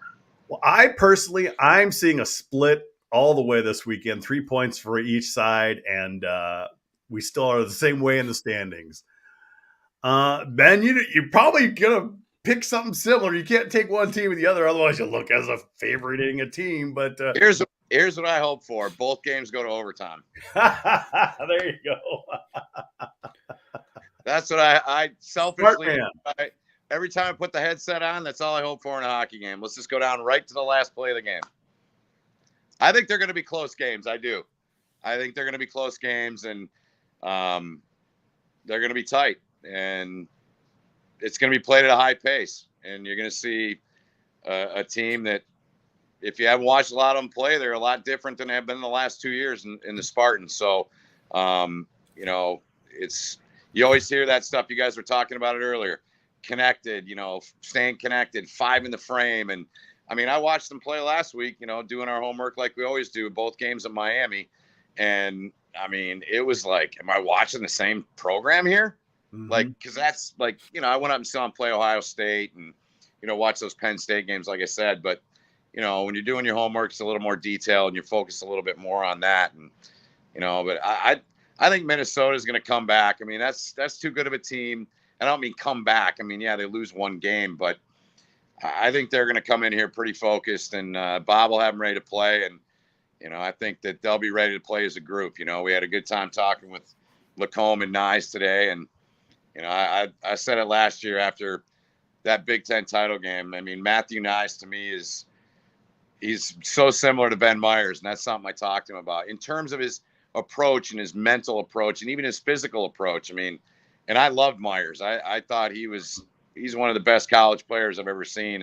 Speaker 1: Well, I'm seeing a split all the way this weekend, 3 points for each side. And we still are the same way in the standings. Ben, you're probably going to pick something similar. You can't take one team with the other. Otherwise, you'll look as a favoriting a team. But
Speaker 3: here's what I hope for. Both games go to overtime.
Speaker 1: There you go.
Speaker 3: That's what I selfishly, every time I put the headset on, that's all I hope for in a hockey game. Let's just go down right to the last play of the game. I think they're going to be close games. I do. I think they're going to be close games, and they're going to be tight. And it's going to be played at a high pace. And you're going to see a team that, if you haven't watched a lot of them play, they're a lot different than they have been in the last 2 years in the Spartans. So, you always hear that stuff. You guys were talking about it earlier. Connected, staying connected, 5 in the frame. And I watched them play last week, doing our homework like we always do, both games in Miami. And it was like, am I watching the same program here? Mm-hmm. Like, because that's like, I went up and saw them play Ohio State and, watch those Penn State games, like I said. But, when you're doing your homework, it's a little more detailed and you're focused a little bit more on that. And, but I think Minnesota is going to come back. That's too good of a team. I don't mean come back. They lose one game, but I think they're going to come in here pretty focused, and Bob will have them ready to play. And, I think that they'll be ready to play as a group. We had a good time talking with Lacombe and Nyes today. And, I said it last year after that Big Ten title game. Matthew Nyes to me he's so similar to Ben Myers. And that's something I talked to him about in terms of his approach and his mental approach and even his physical approach. And I loved Myers. I thought he's one of the best college players I've ever seen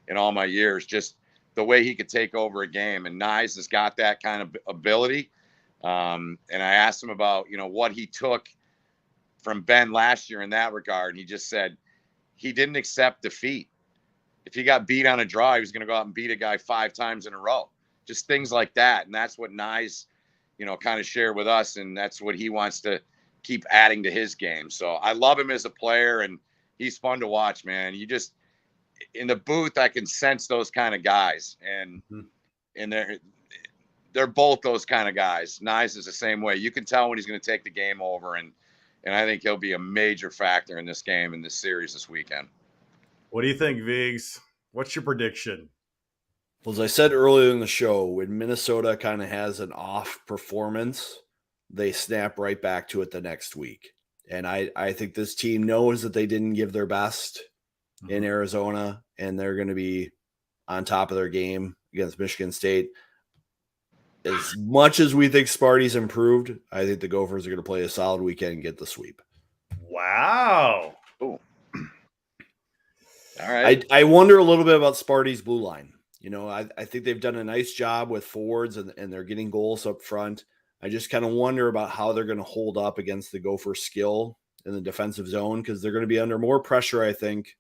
Speaker 3: in all my years. Just the way he could take over a game, and Nyes has got that kind of ability. And I asked him about, what he took from Ben last year in that regard. And he just said he didn't accept defeat. If he got beat on a draw, he was going to go out and beat a guy 5 times in a row. Just things like that. And that's what Nyes, kind of shared with us. And that's what he wants to keep adding to his game. So I love him as a player, and he's fun to watch, man. You just, in the booth, I can sense those kind of guys, and they're both those kind of guys. Nyes is the same way. You can tell when he's going to take the game over, and I think he'll be a major factor in this game, in this series this weekend.
Speaker 1: What do you think, Vigs? What's your prediction?
Speaker 2: Well, as I said earlier in the show, when Minnesota kind of has an off performance, they snap right back to it the next week. And I think this team knows that they didn't give their best in Arizona, and they're going to be on top of their game against Michigan State. as much as we think Sparty's improved, I think the Gophers are going to play a solid weekend and get the sweep.
Speaker 1: Wow.
Speaker 3: Ooh. All right.
Speaker 2: I wonder a little bit about Sparty's blue line. I think they've done a nice job with forwards and they're getting goals up front. I just kind of wonder about how they're going to hold up against the Gopher skill in the defensive zone, because they're going to be under more pressure, I think,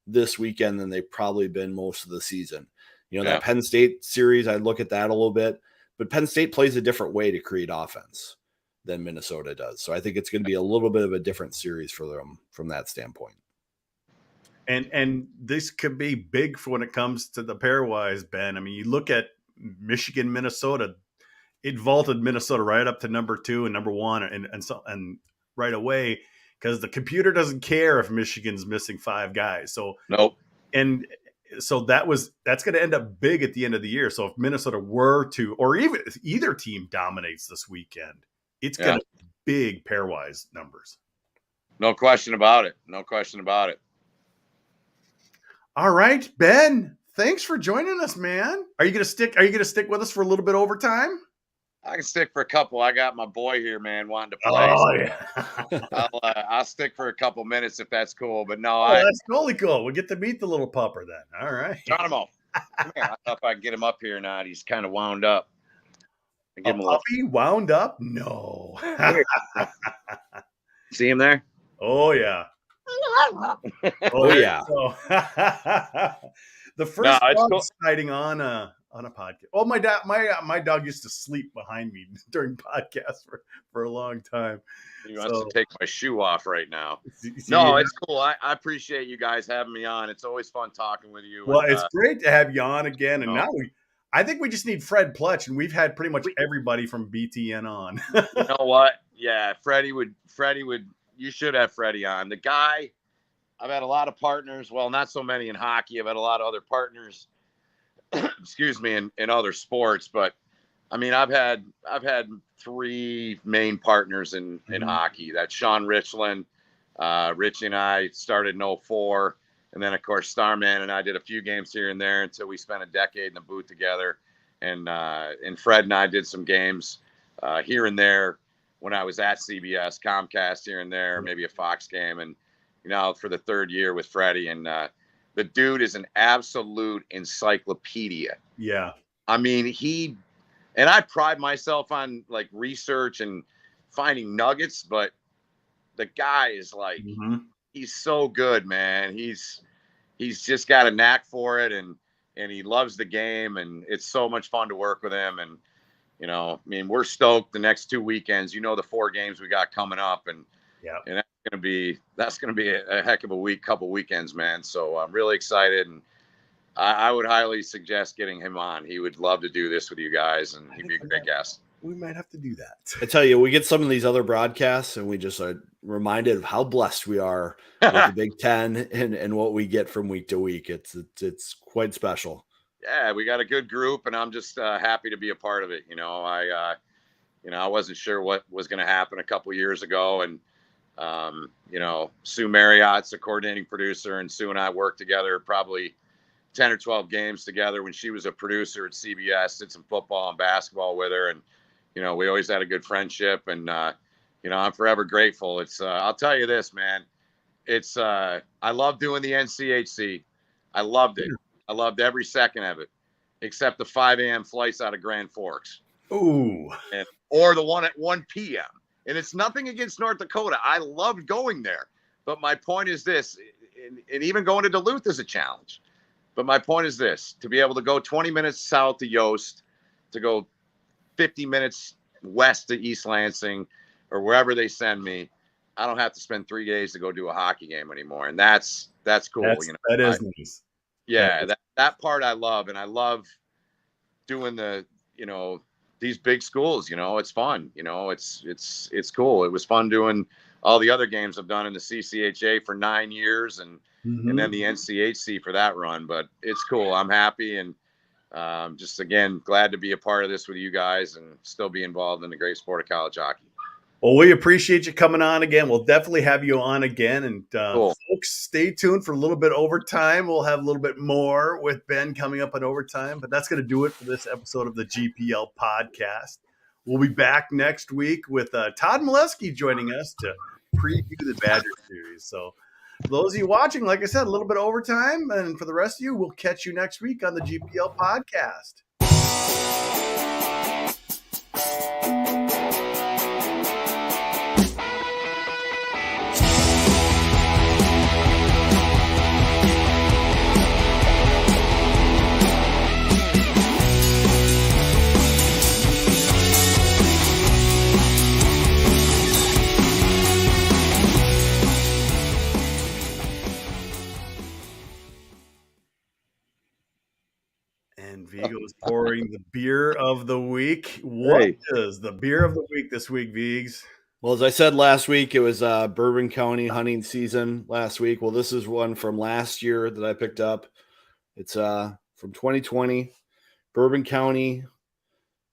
Speaker 2: this weekend than they've probably been most of the season. That Penn State series, I look at that a little bit, but Penn State plays a different way to create offense than Minnesota does. So I think it's going to be a little bit of a different series for them from that standpoint.
Speaker 1: And this could be big for when it comes to the pairwise, Ben. I mean, you look at Michigan, Minnesota, it vaulted Minnesota right up to number 2 and number 1 and right away, because the computer doesn't care if Michigan's missing 5 guys. So
Speaker 3: nope.
Speaker 1: And so that's going to end up big at the end of the year. So if Minnesota were to, or even if either team dominates this weekend, it's going to be big pairwise numbers.
Speaker 3: No question about it. No question about it.
Speaker 1: All right, Ben, thanks for joining us, man. Are you going to stick with us for a little bit overtime?
Speaker 3: I can stick for a couple. I got my boy here, man, wanting to play.
Speaker 1: Oh, yeah.
Speaker 3: I'll stick for a couple minutes if that's cool. But no,
Speaker 1: that's totally cool. We'll get to meet the little pupper then. All right.
Speaker 3: Geronimo, come here. I don't know if I can get him up here or not. He's kind of wound up.
Speaker 1: A puppy wound up? No.
Speaker 3: See him there?
Speaker 1: Oh, yeah.
Speaker 2: Oh, yeah.
Speaker 1: So, the first dog sighting on a podcast. Oh, my dog used to sleep behind me during podcasts for a long time.
Speaker 3: He wants to take my shoe off right now. No, it's cool. I appreciate you guys having me on. It's always fun talking with you.
Speaker 1: Well, it's great to have you on again. And now I think we just need Fred Pletch, and we've had pretty much everybody from BTN on.
Speaker 3: You know what? Yeah, Freddie would. You should have Freddie on. The guy, I've had a lot of partners. Well, not so many in hockey. I've had a lot of other partners. Excuse me, in other sports, but I mean, I've had 3 main partners in hockey. That's Sean Richland. Richie and I started in 2004, and then of course Starman and I did a few games here and there until we spent a decade in the booth together. And Fred and I did some games here and there when I was at CBS, Comcast here and there, maybe a Fox game, and for the 3rd year with Freddie. And the dude is an absolute encyclopedia.
Speaker 1: Yeah.
Speaker 3: I mean, and I pride myself on like research and finding nuggets, but the guy is like, he's so good, man. He's just got a knack for it, and he loves the game, and it's so much fun to work with him. And, I mean, we're stoked the next 2 weekends, the 4 games we got coming up, and that's going to be a heck of a couple weekends, man. So I'm really excited, and I would highly suggest getting him on. He would love to do this with you guys, and he'd be a great guest.
Speaker 1: We might have to do that.
Speaker 2: I tell you, we get some of these other broadcasts, and we just are reminded of how blessed we are with the Big Ten and what we get from week to week. It's quite special.
Speaker 3: Yeah, we got a good group, and I'm just happy to be a part of it. I wasn't sure what was going to happen a couple years ago, and Sue Marriott's a coordinating producer, and Sue and I worked together probably 10 or 12 games together when she was a producer at CBS, did some football and basketball with her. And, we always had a good friendship, and, I'm forever grateful. It's, I'll tell you this, man, it's, I love doing the NCHC. I loved it. I loved every second of it, except the 5 a.m. flights out of Grand Forks.
Speaker 1: Ooh.
Speaker 3: Or the one at 1 p.m. And it's nothing against North Dakota. I loved going there. But my point is this, and even going to Duluth is a challenge. But my point is this, to be able to go 20 minutes south to Yost, to go 50 minutes west to East Lansing, or wherever they send me, I don't have to spend 3 days to go do a hockey game anymore. And that's cool.
Speaker 1: That is nice.
Speaker 3: Yeah, that part I love. And I love doing these big schools, it's fun, it's cool. It was fun doing all the other games I've done in the CCHA for 9 years and then the NCHC for that run, but it's cool. I'm happy, and just, again, glad to be a part of this with you guys and still be involved in the great sport of college hockey.
Speaker 1: Well, we appreciate you coming on again. We'll definitely have you on again. And
Speaker 3: Cool.
Speaker 1: folks, stay tuned for a little bit overtime. We'll have a little bit more with Ben coming up on overtime. But that's going to do it for this episode of the GPL podcast. We'll be back next week with Todd Molesky joining us to preview the Badger series. So for those of you watching, like I said, a little bit of overtime. And for the rest of you, we'll catch you next week on the GPL podcast. Vigo's pouring the beer of the week. What is the beer of the week this week, Vigs?
Speaker 2: Well, as I said last week, it was Bourbon County hunting season last week. Well, this is one from last year that I picked up. It's from 2020, Bourbon County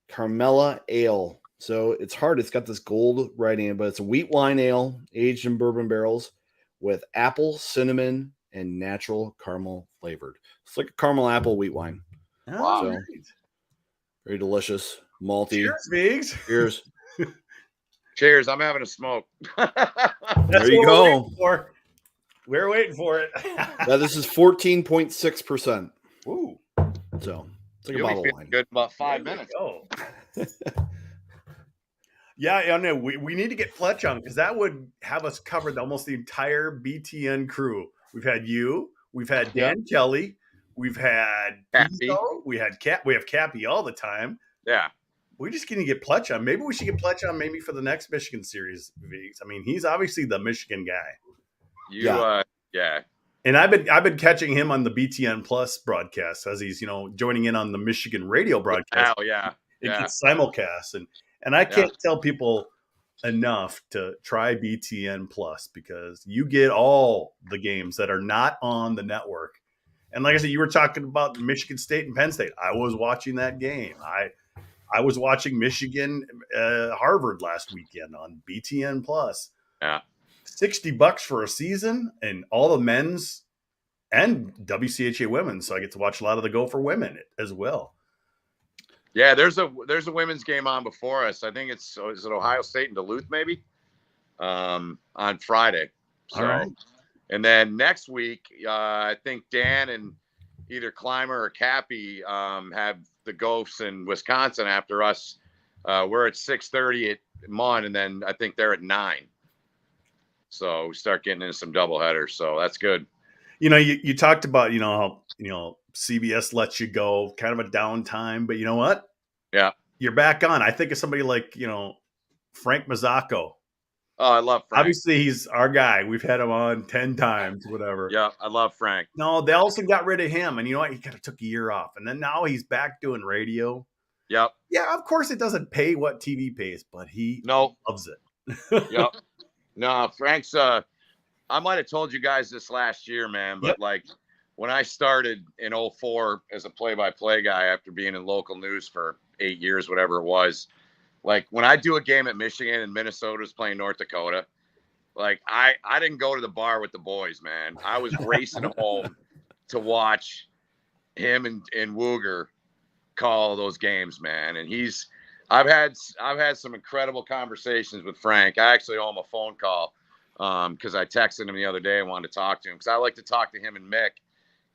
Speaker 2: Carmela Ale. So it's hard. It's got this gold writing in it, but it's a wheat wine ale aged in bourbon barrels with apple, cinnamon, and natural caramel flavored. It's like a caramel apple wheat wine.
Speaker 1: Wow.
Speaker 2: So, very delicious, malty.
Speaker 1: Cheers, Vigs.
Speaker 2: Cheers.
Speaker 3: Cheers. I'm having a smoke.
Speaker 2: There you go.
Speaker 1: We're waiting for it.
Speaker 2: Yeah, this is 14.6%.
Speaker 1: Ooh.
Speaker 2: So it's like
Speaker 3: You'll
Speaker 2: a bottle
Speaker 3: be
Speaker 2: of wine.
Speaker 3: good in about 5 minutes.
Speaker 1: Oh. Yeah, no, we need to get Fletch on because that would have us covered almost the entire BTN crew. We've had you. We've had Dan Kelly. We've had Pizzo, we have Cappy all the time.
Speaker 3: Yeah.
Speaker 1: We just going to get Pletch on. Maybe we should get Pletch on maybe for the next Michigan series. I mean, he's obviously the Michigan guy.
Speaker 3: Yeah.
Speaker 1: And I've been catching him on the BTN Plus broadcast as he's, joining in on the Michigan radio broadcast.
Speaker 3: Oh, yeah.
Speaker 1: It gets simulcast. And I can't tell people enough to try BTN Plus because you get all the games that are not on the network. And like I said, you were talking about Michigan State and Penn State. I was watching that game. I was watching Michigan Harvard last weekend on BTN Plus.
Speaker 3: Yeah.
Speaker 1: $60 for a season and all the men's and WCHA women. So I get to watch a lot of the Gopher women as well.
Speaker 3: Yeah, there's a women's game on before us. I think is it Ohio State and Duluth maybe on Friday. So,
Speaker 1: all right.
Speaker 3: And then next week, I think Dan and either Clymer or Cappy have the Gophers in Wisconsin after us. We're at 6:30 at Munn, and then I think they're at 9. So we start getting into some double headers. So that's good.
Speaker 1: You talked about, how, CBS lets you go kind of a downtime, but you know what?
Speaker 3: Yeah.
Speaker 1: You're back on. I think of somebody like, Frank Mazzacco.
Speaker 3: Oh, I love Frank.
Speaker 1: Obviously, he's our guy. We've had him on 10 times, whatever.
Speaker 3: Yeah, I love Frank.
Speaker 1: No, they also got rid of him. And you know what? He kind of took a year off. And then now he's back doing radio.
Speaker 3: Yep.
Speaker 1: Yeah, of course it doesn't pay what TV pays, but he loves it.
Speaker 3: Yep. No, Frank's I might have told you guys this last year, man, but when I started in 2004 as a play-by-play guy after being in local news for 8 years, whatever it was, like when I do a game at Michigan and Minnesota's playing North Dakota, like I didn't go to the bar with the boys, man. I was racing home to watch him and Wooger call those games, man. And I've had some incredible conversations with Frank. I actually owe him a phone call because I texted him the other day and wanted to talk to him because I like to talk to him and Mick,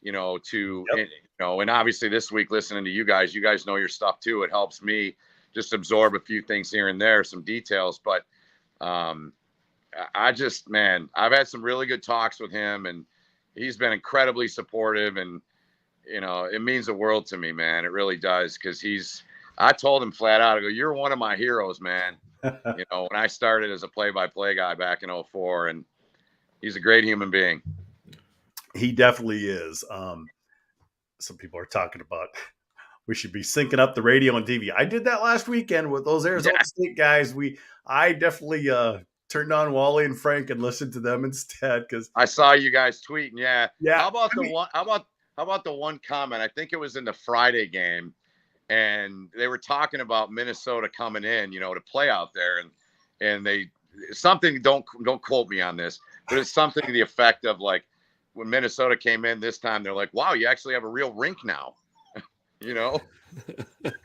Speaker 3: and obviously this week listening to you guys know your stuff too. It helps me just absorb a few things here and there, some details. But I've had some really good talks with him, and he's been incredibly supportive, and it means the world to me, man. It really does, because I told him flat out, I go, you're one of my heroes, man. When I started as a play-by-play guy back in 2004, and he's a great human being.
Speaker 1: He definitely is. Some people are talking about we should be syncing up the radio and TV. I did that last weekend with those Arizona State guys. I definitely turned on Wally and Frank and listened to them instead, because
Speaker 3: I saw you guys tweeting. Yeah. How about the one comment? I think it was in the Friday game, and they were talking about Minnesota coming in, to play out there, and something, don't quote me on this, but it's something to the effect of like, when Minnesota came in this time, they're like, wow, you actually have a real rink now. You know,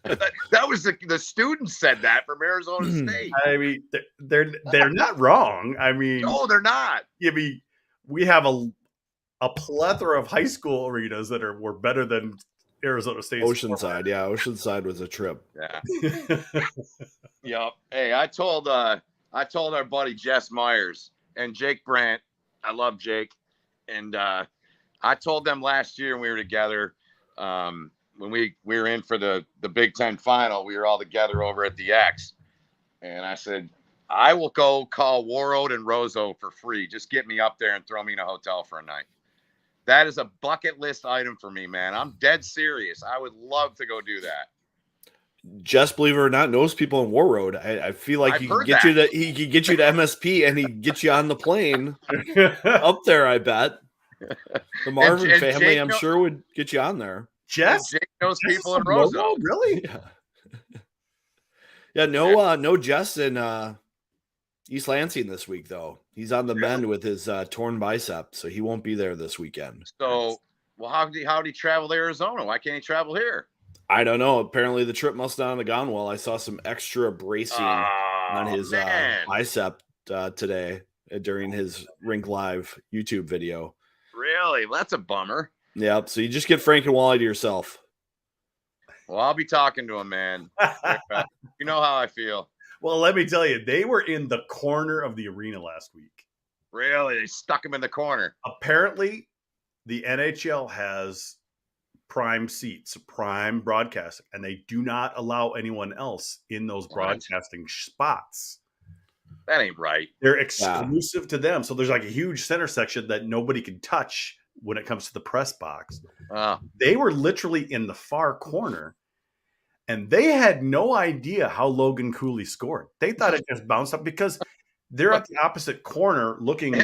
Speaker 3: that was the students said that from Arizona State.
Speaker 1: I mean, they're not wrong. I mean,
Speaker 3: No, they're not.
Speaker 1: I mean, we have a plethora of high school arenas that were better than Arizona State.
Speaker 2: Oceanside, yeah, Oceanside was a trip.
Speaker 3: Yeah. Yep. Hey, I told our buddy Jess Myers and Jake Brandt. I love Jake, and I told them last year when we were together. When we were in for the Big Ten final, we were all together over at the X. And I said, I will go call Warroad and Rozo for free. Just get me up there and throw me in a hotel for a night. That is a bucket list item for me, man. I'm dead serious. I would love to go do that.
Speaker 2: Just believe it or not, knows people in Warroad. I feel like he could get you to MSP and he'd get you on the plane up there, I bet. The Marvin
Speaker 3: and
Speaker 2: family,
Speaker 3: Jake
Speaker 2: I'm sure, would get you on there.
Speaker 1: Jess?
Speaker 3: Jake knows people in Rozo.
Speaker 1: Really?
Speaker 2: Yeah. No Jess in East Lansing this week, though. He's on the mend with his torn bicep, so he won't be there this weekend.
Speaker 3: So, well, how did he travel to Arizona? Why can't he travel here?
Speaker 2: I don't know. Apparently, the trip must not have gone well. I saw some extra bracing on his bicep today during his Rink Live YouTube video.
Speaker 3: Really? That's a bummer.
Speaker 2: Yep. So you just get Frank and Wally to yourself.
Speaker 3: Well, I'll be talking to him, man. You know how I feel.
Speaker 1: Well, let me tell you, they were in the corner of the arena last week.
Speaker 3: Really? They stuck him in the corner.
Speaker 1: Apparently, the NHL has prime seats, prime broadcasting, and they do not allow anyone else in those broadcasting spots.
Speaker 3: That ain't right.
Speaker 1: They're exclusive to them. So there's like a huge center section that nobody can touch when it comes to the press box. They were literally in the far corner, and they had no idea how Logan Cooley scored. They thought it just bounced up because they're at the opposite corner looking,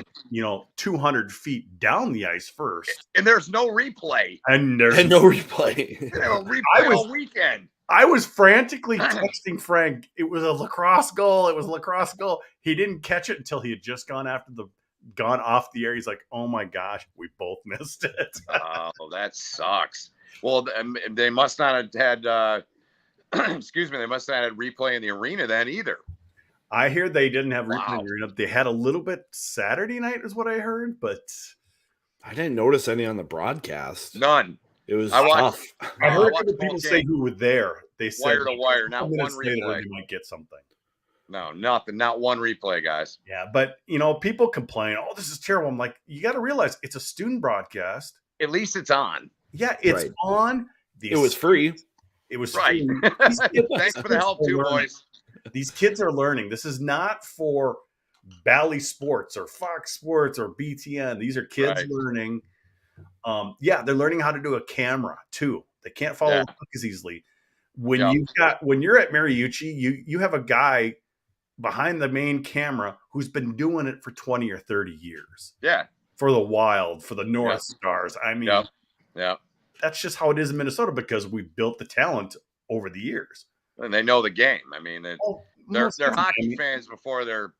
Speaker 1: 200 feet down the ice first.
Speaker 3: And there's no replay.
Speaker 2: And no replay.
Speaker 3: They have a replay all weekend.
Speaker 1: I was frantically texting Frank. It was a lacrosse goal. He didn't catch it until he had just gone off the air. He's like, oh my gosh, we both missed it.
Speaker 3: Oh, that sucks. Well, they must not have had, they must not have had replay in the arena then either.
Speaker 1: I hear they didn't have replay in the arena. They had a little bit Saturday night is what I heard, but
Speaker 2: I didn't notice any on the broadcast.
Speaker 3: None.
Speaker 2: It was
Speaker 3: tough.
Speaker 1: I heard people say who were there. They said
Speaker 3: wire to wire, not one replay.
Speaker 1: Later, you might get something.
Speaker 3: No, nothing. Not one replay, guys.
Speaker 1: Yeah, but people complain. Oh, this is terrible. I'm like, you got to realize it's a student broadcast.
Speaker 3: At least it's on.
Speaker 1: Yeah, it's on.
Speaker 2: It was free.
Speaker 1: It was
Speaker 3: right.
Speaker 1: Free.
Speaker 3: Thanks for the help, too, boys.
Speaker 1: These kids are learning. This is not for Bally Sports or Fox Sports or BTN. These are kids learning. They're learning how to do a camera too. They can't follow as easily. When you're at Mariucci, you have a guy behind the main camera who's been doing it for 20 or 30 years.
Speaker 3: Yeah.
Speaker 1: For the Wild, for the North Stars. I mean, that's just how it is in Minnesota because we built the talent over the years.
Speaker 3: And they know the game. I mean, they're hockey fans before they're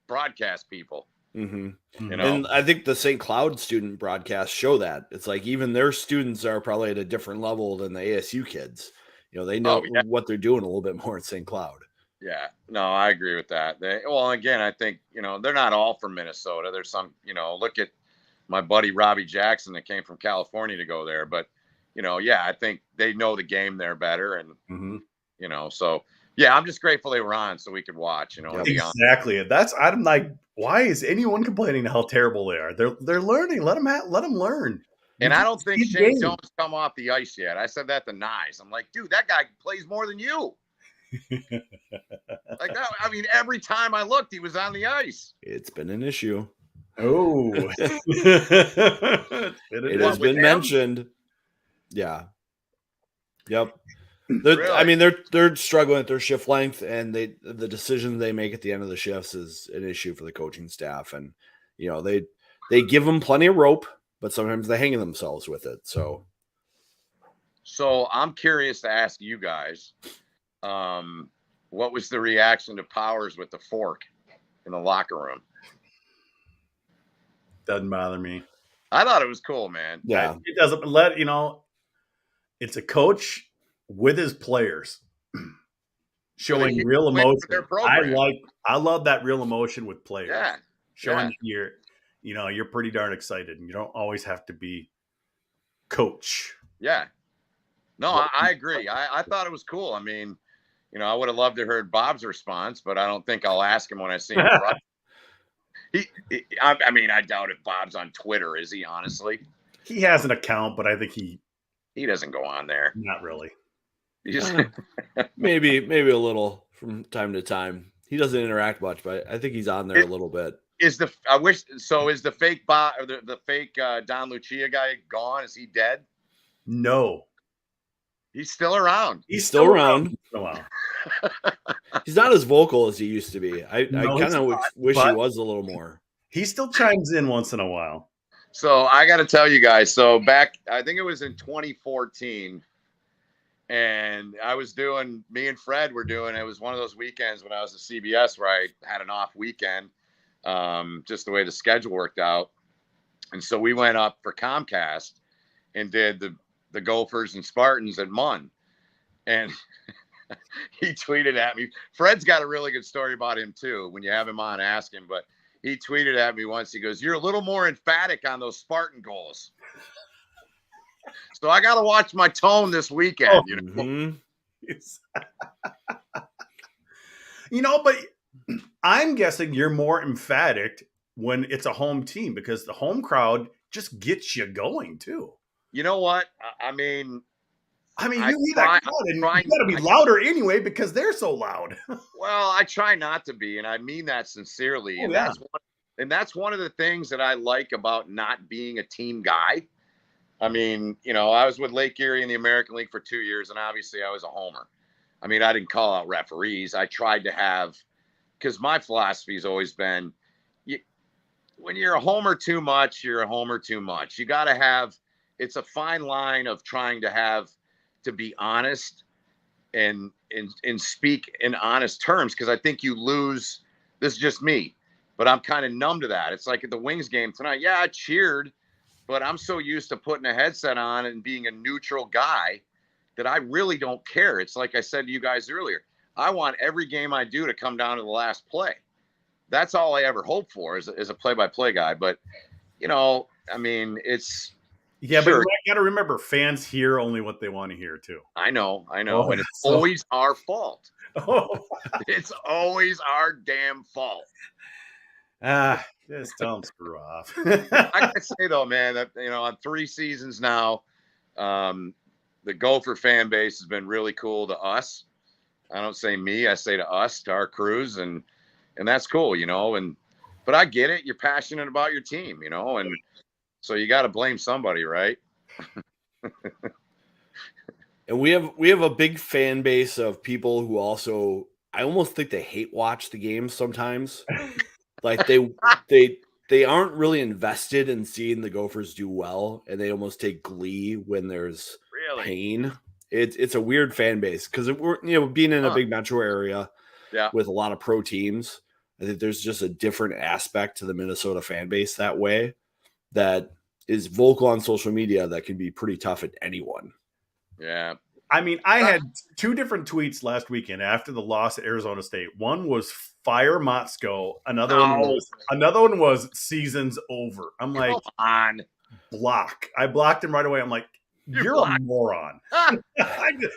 Speaker 3: broadcast people.
Speaker 2: Mm-hmm. And I think the St. Cloud student broadcasts show that. It's like even their students are probably at a different level than the ASU kids. They know what they're doing a little bit more at St. Cloud. Yeah,
Speaker 3: no, I agree with that. Again, I think, they're not all from Minnesota. There's some, look at my buddy Robbie Jackson that came from California to go there. But, I think they know the game there better. And, so, I'm just grateful they were on so we could watch,
Speaker 1: Exactly. I'm like, why is anyone complaining how terrible they are? They're learning. Let them learn.
Speaker 3: And I don't think Shane Jones come off the ice yet. I said that to Nyes. I'm like, dude, that guy plays more than you. Like that. I mean, every time I looked, he was on the ice.
Speaker 2: It's been an issue.
Speaker 1: Oh,
Speaker 2: it has been mentioned. Yeah. Yep. I mean, they're struggling at their shift length, and the decisions they make at the end of the shifts is an issue for the coaching staff. And they give them plenty of rope, but sometimes they hang themselves with it. So
Speaker 3: I'm curious to ask you guys, what was the reaction to Powers with the fork in the locker room?
Speaker 1: Doesn't bother me.
Speaker 3: I thought it was cool, man.
Speaker 2: Yeah.
Speaker 1: It doesn't let, it's a coach with his players showing real emotion. I love that real emotion with players.
Speaker 3: Yeah.
Speaker 1: Showing that you're pretty darn excited, and you don't always have to be coach.
Speaker 3: Yeah. No, I agree. I thought it was cool. I mean, I would have loved to heard Bob's response, but I don't think I'll ask him when I see him. I doubt if Bob's on Twitter, is he, honestly?
Speaker 1: He has an account, but I think he
Speaker 3: doesn't go on there.
Speaker 1: Not really.
Speaker 2: Maybe a little from time to time. He doesn't interact much, but I think he's on there a little bit.
Speaker 3: Is the fake Bob or the fake Don Lucia guy gone? Is he dead?
Speaker 1: No.
Speaker 3: He's still around.
Speaker 2: He's still around. He's not as vocal as he used to be. I kind of wish he was a little more.
Speaker 1: He still chimes in once in a while.
Speaker 3: So I got to tell you guys. So back, I think it was in 2014, and me and Fred were doing. It was one of those weekends when I was at CBS where I had an off weekend, just the way the schedule worked out, and so we went up for Comcast and did the Gophers and Spartans at Munn. And he tweeted at me. Fred's got a really good story about him too. When you have him on, ask him. But he tweeted at me once. He goes, "You're a little more emphatic on those Spartan goals." So I got to watch my tone this weekend.
Speaker 1: But I'm guessing you're more emphatic when it's a home team because the home crowd just gets you going too.
Speaker 3: You know what? I mean,
Speaker 1: you need that crowd, and you got to be louder anyway because they're so loud.
Speaker 3: Well, I try not to be, and I mean that sincerely. That's one of the things that I like about not being a team guy. I mean, I was with Lake Erie in the American League for 2 years, and obviously I was a homer. I mean, I didn't call out referees. I tried to have, because my philosophy has always been, when you're a homer too much, you're a homer too much. You got to have. It's a fine line of trying to be honest and speak in honest terms, because I think you lose. This is just me, but I'm kind of numb to that. It's like at the Wings game tonight. Yeah, I cheered, but I'm so used to putting a headset on and being a neutral guy that I really don't care. It's like I said to you guys earlier. I want every game I do to come down to the last play. That's all I ever hope for as a play-by-play guy. But, I mean, it's.
Speaker 1: Yeah, sure. But you got to remember, fans hear only what they want to hear, too.
Speaker 3: I know. And it's always our fault. It's always our damn fault.
Speaker 1: Just don't screw off.
Speaker 3: I got to say, though, man, that, on 3 seasons now, the Gopher fan base has been really cool to us. I don't say me, I say to us, to our crews, and that's cool, but I get it. You're passionate about your team, and so you got to blame somebody, right?
Speaker 2: And we have a big fan base of people who also, I almost think they hate watch the games sometimes. Like they aren't really invested in seeing the Gophers do well, and they almost take glee when there's pain. It's a weird fan base because we're being in a big metro area with a lot of pro teams. I think there's just a different aspect to the Minnesota fan base that way that is vocal on social media that can be pretty tough at anyone.
Speaker 3: Yeah.
Speaker 1: I mean, I had 2 different tweets last weekend after the loss at Arizona State. One was fire Motzko. Another one was season's over. I'm like,
Speaker 3: come on,
Speaker 1: block. I blocked him right away. I'm like, you're a moron. I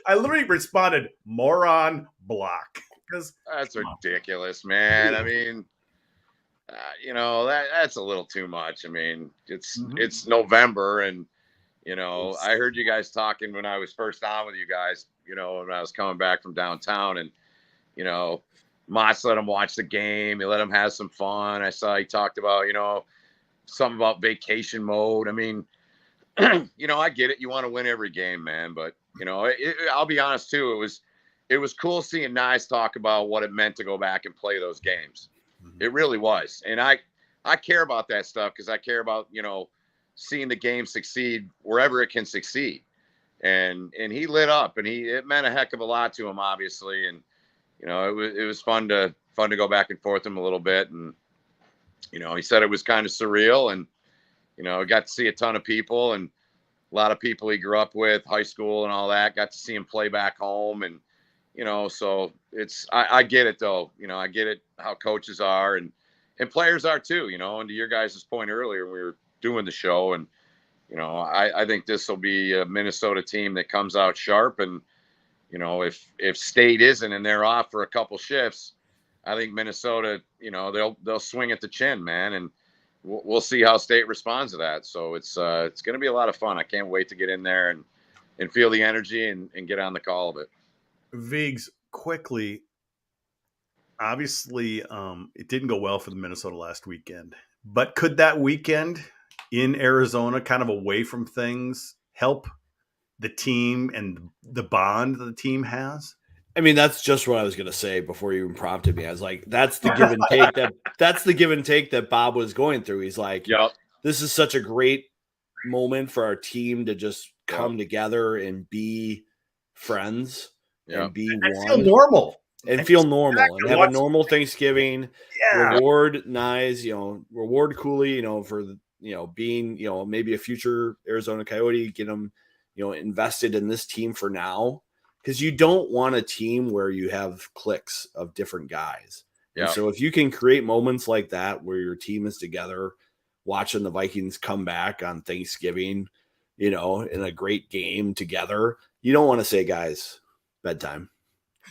Speaker 1: literally responded, moron, block.
Speaker 3: That's ridiculous, man. I mean, that's a little too much. I mean, it's November, and I heard you guys talking when I was first on with you guys. When I was coming back from downtown, and Moss let him watch the game. He let him have some fun. I saw he talked about something about vacation mode. I mean, I get it. You want to win every game, man. But I'll be honest too. It was cool seeing Nyes talk about what it meant to go back and play those games. It really was. And I care about that stuff because I care about, seeing the game succeed wherever it can succeed. And he lit up, and it meant a heck of a lot to him, obviously. And, it was fun to go back and forth with him a little bit. And, he said it was kind of surreal, and, got to see a ton of people and a lot of people he grew up with, high school and all that, got to see him play back home. And, so I get it though. I get it how coaches are and players are too, and to your guys' point earlier, we were doing the show, and, I think this will be a Minnesota team that comes out sharp. And, if State isn't and they're off for a couple shifts, I think Minnesota, they'll swing at the chin, man. And we'll see how State responds to that. So it's going to be a lot of fun. I can't wait to get in there and feel the energy and get on the call of it.
Speaker 1: Vigs, quickly, obviously, it didn't go well for the Minnesota last weekend. But could that weekend in Arizona, kind of away from things, help the team and the bond that the team has?
Speaker 2: I mean, that's just what I was going to say before you even prompted me. I was like, that's the give and take that's the give and take that Bob was going through. He's like,
Speaker 3: yep.
Speaker 2: This is such a great moment for our team to just come together and be friends and be
Speaker 1: and
Speaker 2: one.
Speaker 1: Feel normal.
Speaker 2: And feel normal and have a normal Thanksgiving.
Speaker 1: Yeah.
Speaker 2: Reward Nyes, reward Cooley, for being, maybe a future Arizona Coyote, get them, invested in this team for now. Because you don't want a team where you have cliques of different guys. Yeah. So if you can create moments like that where your team is together, watching the Vikings come back on Thanksgiving, in a great game together, you don't want to say, guys, bedtime.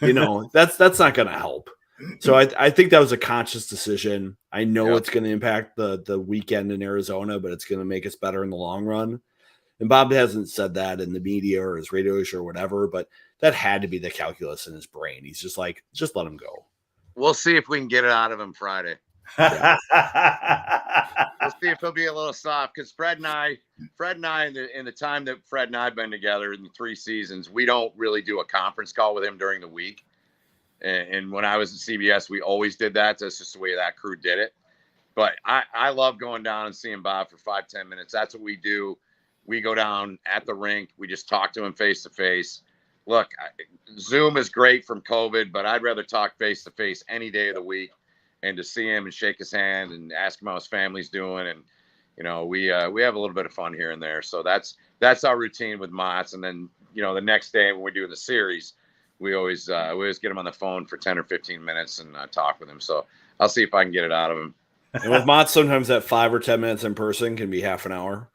Speaker 2: That's not going to help. So I think that was a conscious decision. I know it's going to impact the weekend in Arizona, but it's going to make us better in the long run. And Bob hasn't said that in the media or his radio show or whatever, but that had to be the calculus in his brain. He's just like, just let him go.
Speaker 3: We'll see if we can get it out of him Friday.
Speaker 1: Yeah.
Speaker 3: We'll see if he'll be a little soft, because Fred and I in the time that Fred and I have been together in the 3 seasons, we don't really do a conference call with him during the week. And when I was at CBS, we always did that. That's just the way that crew did it. But I love going down and seeing Bob for 5-10 minutes. That's what we do. We go down at the rink. We just talk to him face to face. Look, Zoom is great from COVID, but I'd rather talk face to face any day of the week, and to see him and shake his hand and ask him how his family's doing. And, we have a little bit of fun here and there. So that's our routine with Mott's. And then, the next day when we're doing the series, we always get him on the phone for 10 or 15 minutes and talk with him. So I'll see if I can get it out of him.
Speaker 2: And with Mott, sometimes that 5 or 10 minutes in person can be half an hour.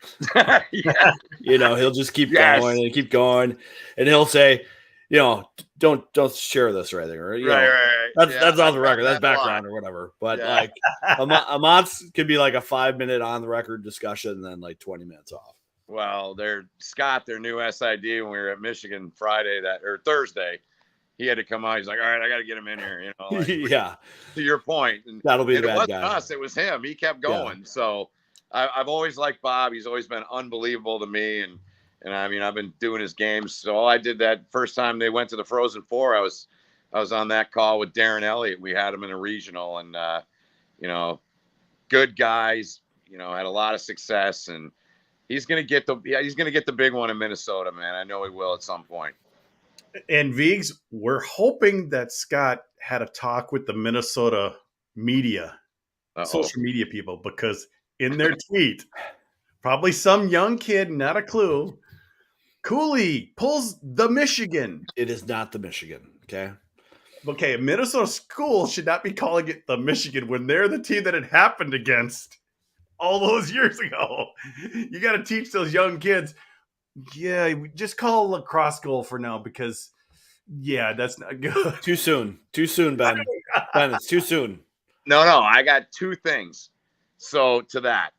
Speaker 3: Yeah.
Speaker 2: He'll just keep going and keep going, and he'll say, don't share this or anything, or
Speaker 3: right.
Speaker 2: That's off the record, that's background or whatever. But like a Mott's could be like a 5-minute on the record discussion, and then like 20 minutes off.
Speaker 3: Well, Scott, their new SID, when we were at Michigan Thursday, he had to come out. He's like, all right, I got to get him in here.
Speaker 2: Yeah.
Speaker 3: To your point. And
Speaker 2: that'll be the
Speaker 3: bad guy. It wasn't us. It was him. He kept going. Yeah. So I've always liked Bob. He's always been unbelievable to me. And I mean, I've been doing his games. So I did that first time they went to the Frozen Four. I was on that call with Darren Elliott. We had him in a regional, and, good guys, had a lot of success, and he's going to get the big one in Minnesota, man. I know he will at some point.
Speaker 1: And Vigs, we're hoping that Scott had a talk with the Minnesota media, social media people, because in their tweet, probably some young kid, not a clue, Cooley pulls the Michigan.
Speaker 2: It is not the Michigan, okay?
Speaker 1: Okay, a Minnesota school should not be calling it the Michigan when they're the team that it happened against all those years ago. You got to teach those young kids. Yeah, just call a lacrosse goal for now, because, that's not good.
Speaker 2: Too soon, Ben. Ben, it's too soon.
Speaker 3: No, I got 2 things. So to that.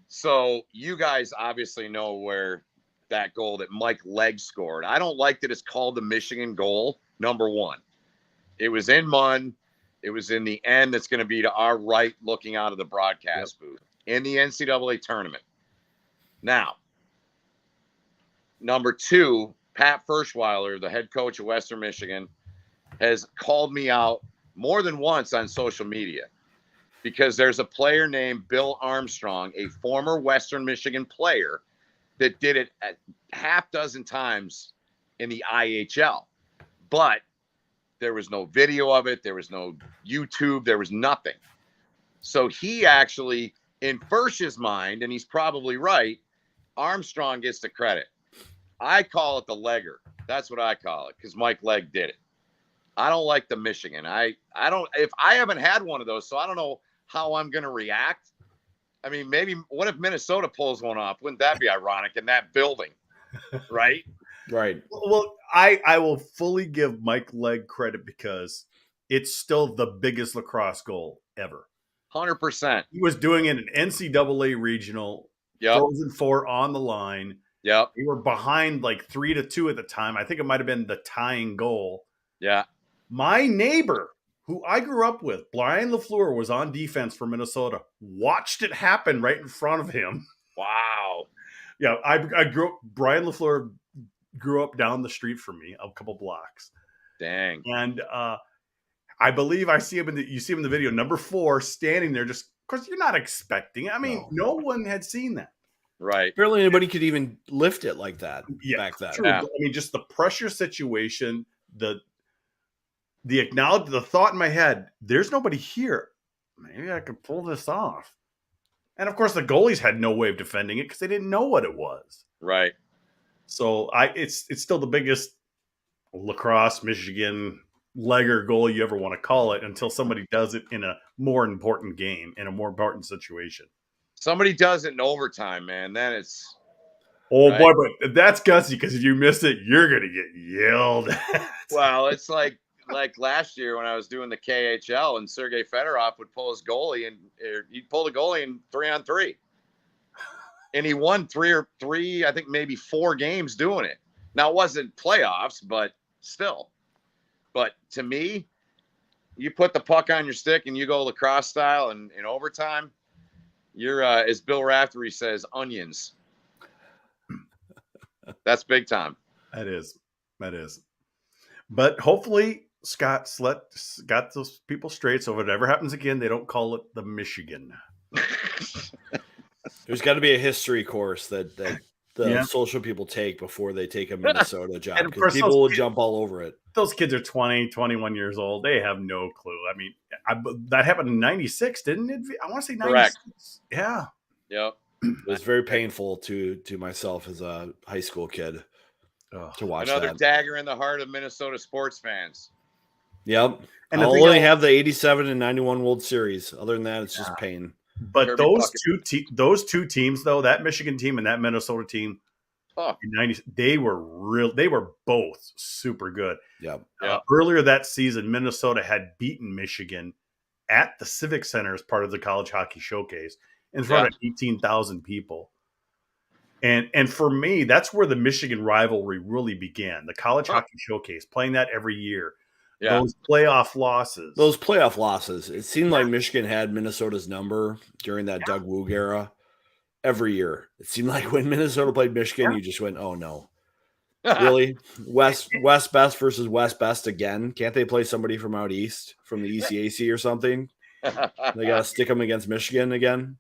Speaker 3: So you guys obviously know where that goal that Mike Legg scored. I don't like that it's called the Michigan goal, number 1. It was in Munn. It was in the end that's going to be to our right looking out of the broadcast booth in the NCAA tournament. Now, number 2, Pat Ferschweiler, the head coach of Western Michigan, has called me out more than once on social media because there's a player named Bill Armstrong, a former Western Michigan player, that did it a half dozen times in the IHL. But There was no video of it. There was no YouTube. There was nothing. So he actually, in Fursh's mind, and he's probably right, Armstrong gets the credit. I call it the legger. That's what I call it, because Mike Legg did it. I don't like the Michigan. I haven't had one of those, so I don't know how I'm going to react. I mean, maybe what if Minnesota pulls one off? Wouldn't that be ironic in that building? Right?
Speaker 2: Right.
Speaker 1: Well, I will fully give Mike Legg credit because it's still the biggest lacrosse goal ever.
Speaker 3: 100%.
Speaker 1: He was doing it in NCAA regional, Frozen Four on the line.
Speaker 3: Yep.
Speaker 1: We were behind like 3-2 at the time. I think it might have been the tying goal.
Speaker 3: Yeah.
Speaker 1: My neighbor, who I grew up with, Brian LaFleur, was on defense for Minnesota. Watched it happen right in front of him.
Speaker 3: Wow.
Speaker 1: Yeah, I grew up. Brian LaFleur grew up down the street from me, a couple blocks.
Speaker 3: Dang.
Speaker 1: And I believe I see him you see him in the video, number 4, standing there, just because you're not expecting it. I mean, no one had seen that.
Speaker 3: Right.
Speaker 2: Barely anybody could even lift it like that back then.
Speaker 1: True. Yeah. I mean, just the pressure situation, the thought in my head, there's nobody here. Maybe I could pull this off. And of course, the goalies had no way of defending it because they didn't know what it was.
Speaker 3: Right.
Speaker 1: So it's still the biggest lacrosse Michigan legger goal you ever want to call it until somebody does it in a more important game, in a more important situation.
Speaker 3: Somebody does it in overtime, man. Then it's
Speaker 1: boy, but that's gutsy because if you miss it, you're gonna get yelled at.
Speaker 3: Well, it's like last year when I was doing the KHL and Sergei Fedorov would pull his goalie and he'd pull the goalie in 3-on-3, and he won three, I think maybe 4 games doing it. Now it wasn't playoffs, but still. But to me, you put the puck on your stick and you go lacrosse style and in overtime, you're as Bill Raftery says, onions. That's big time.
Speaker 1: That is. But hopefully Scott's got those people straight, so if it ever happens again, they don't call it the Michigan.
Speaker 2: There's got to be a history course that the social people take before they take a Minnesota job, because people will jump all over it.
Speaker 1: Those kids are 20, 21 years old. They have no clue. I mean, that happened in 96, didn't it? I want to say 96.
Speaker 3: Correct.
Speaker 1: Yeah.
Speaker 3: Yep.
Speaker 2: It was very painful to myself as a high school kid to watch
Speaker 3: another
Speaker 2: that.
Speaker 3: dagger in the heart of Minnesota sports fans.
Speaker 2: Yep.
Speaker 1: And
Speaker 2: I'll only have the 87 and 91 World Series. Other than that, it's just pain.
Speaker 1: But those two teams, though, that Michigan team and that Minnesota team, in 90s, they were both super good.
Speaker 2: Yep.
Speaker 1: Earlier that season, Minnesota had beaten Michigan at the Civic Center as part of the College Hockey Showcase in front of 18,000 people. And for me, that's where the Michigan rivalry really began. The College Hockey Showcase, playing that every year. Yeah. Those playoff losses. It seemed like Michigan had Minnesota's number during that Doug Woog era. Every year. It seemed like when Minnesota played Michigan, you just went, oh, no. Really? West Best versus West Best again? Can't they play somebody from out east, from the ECAC or something? They got to stick them against Michigan again?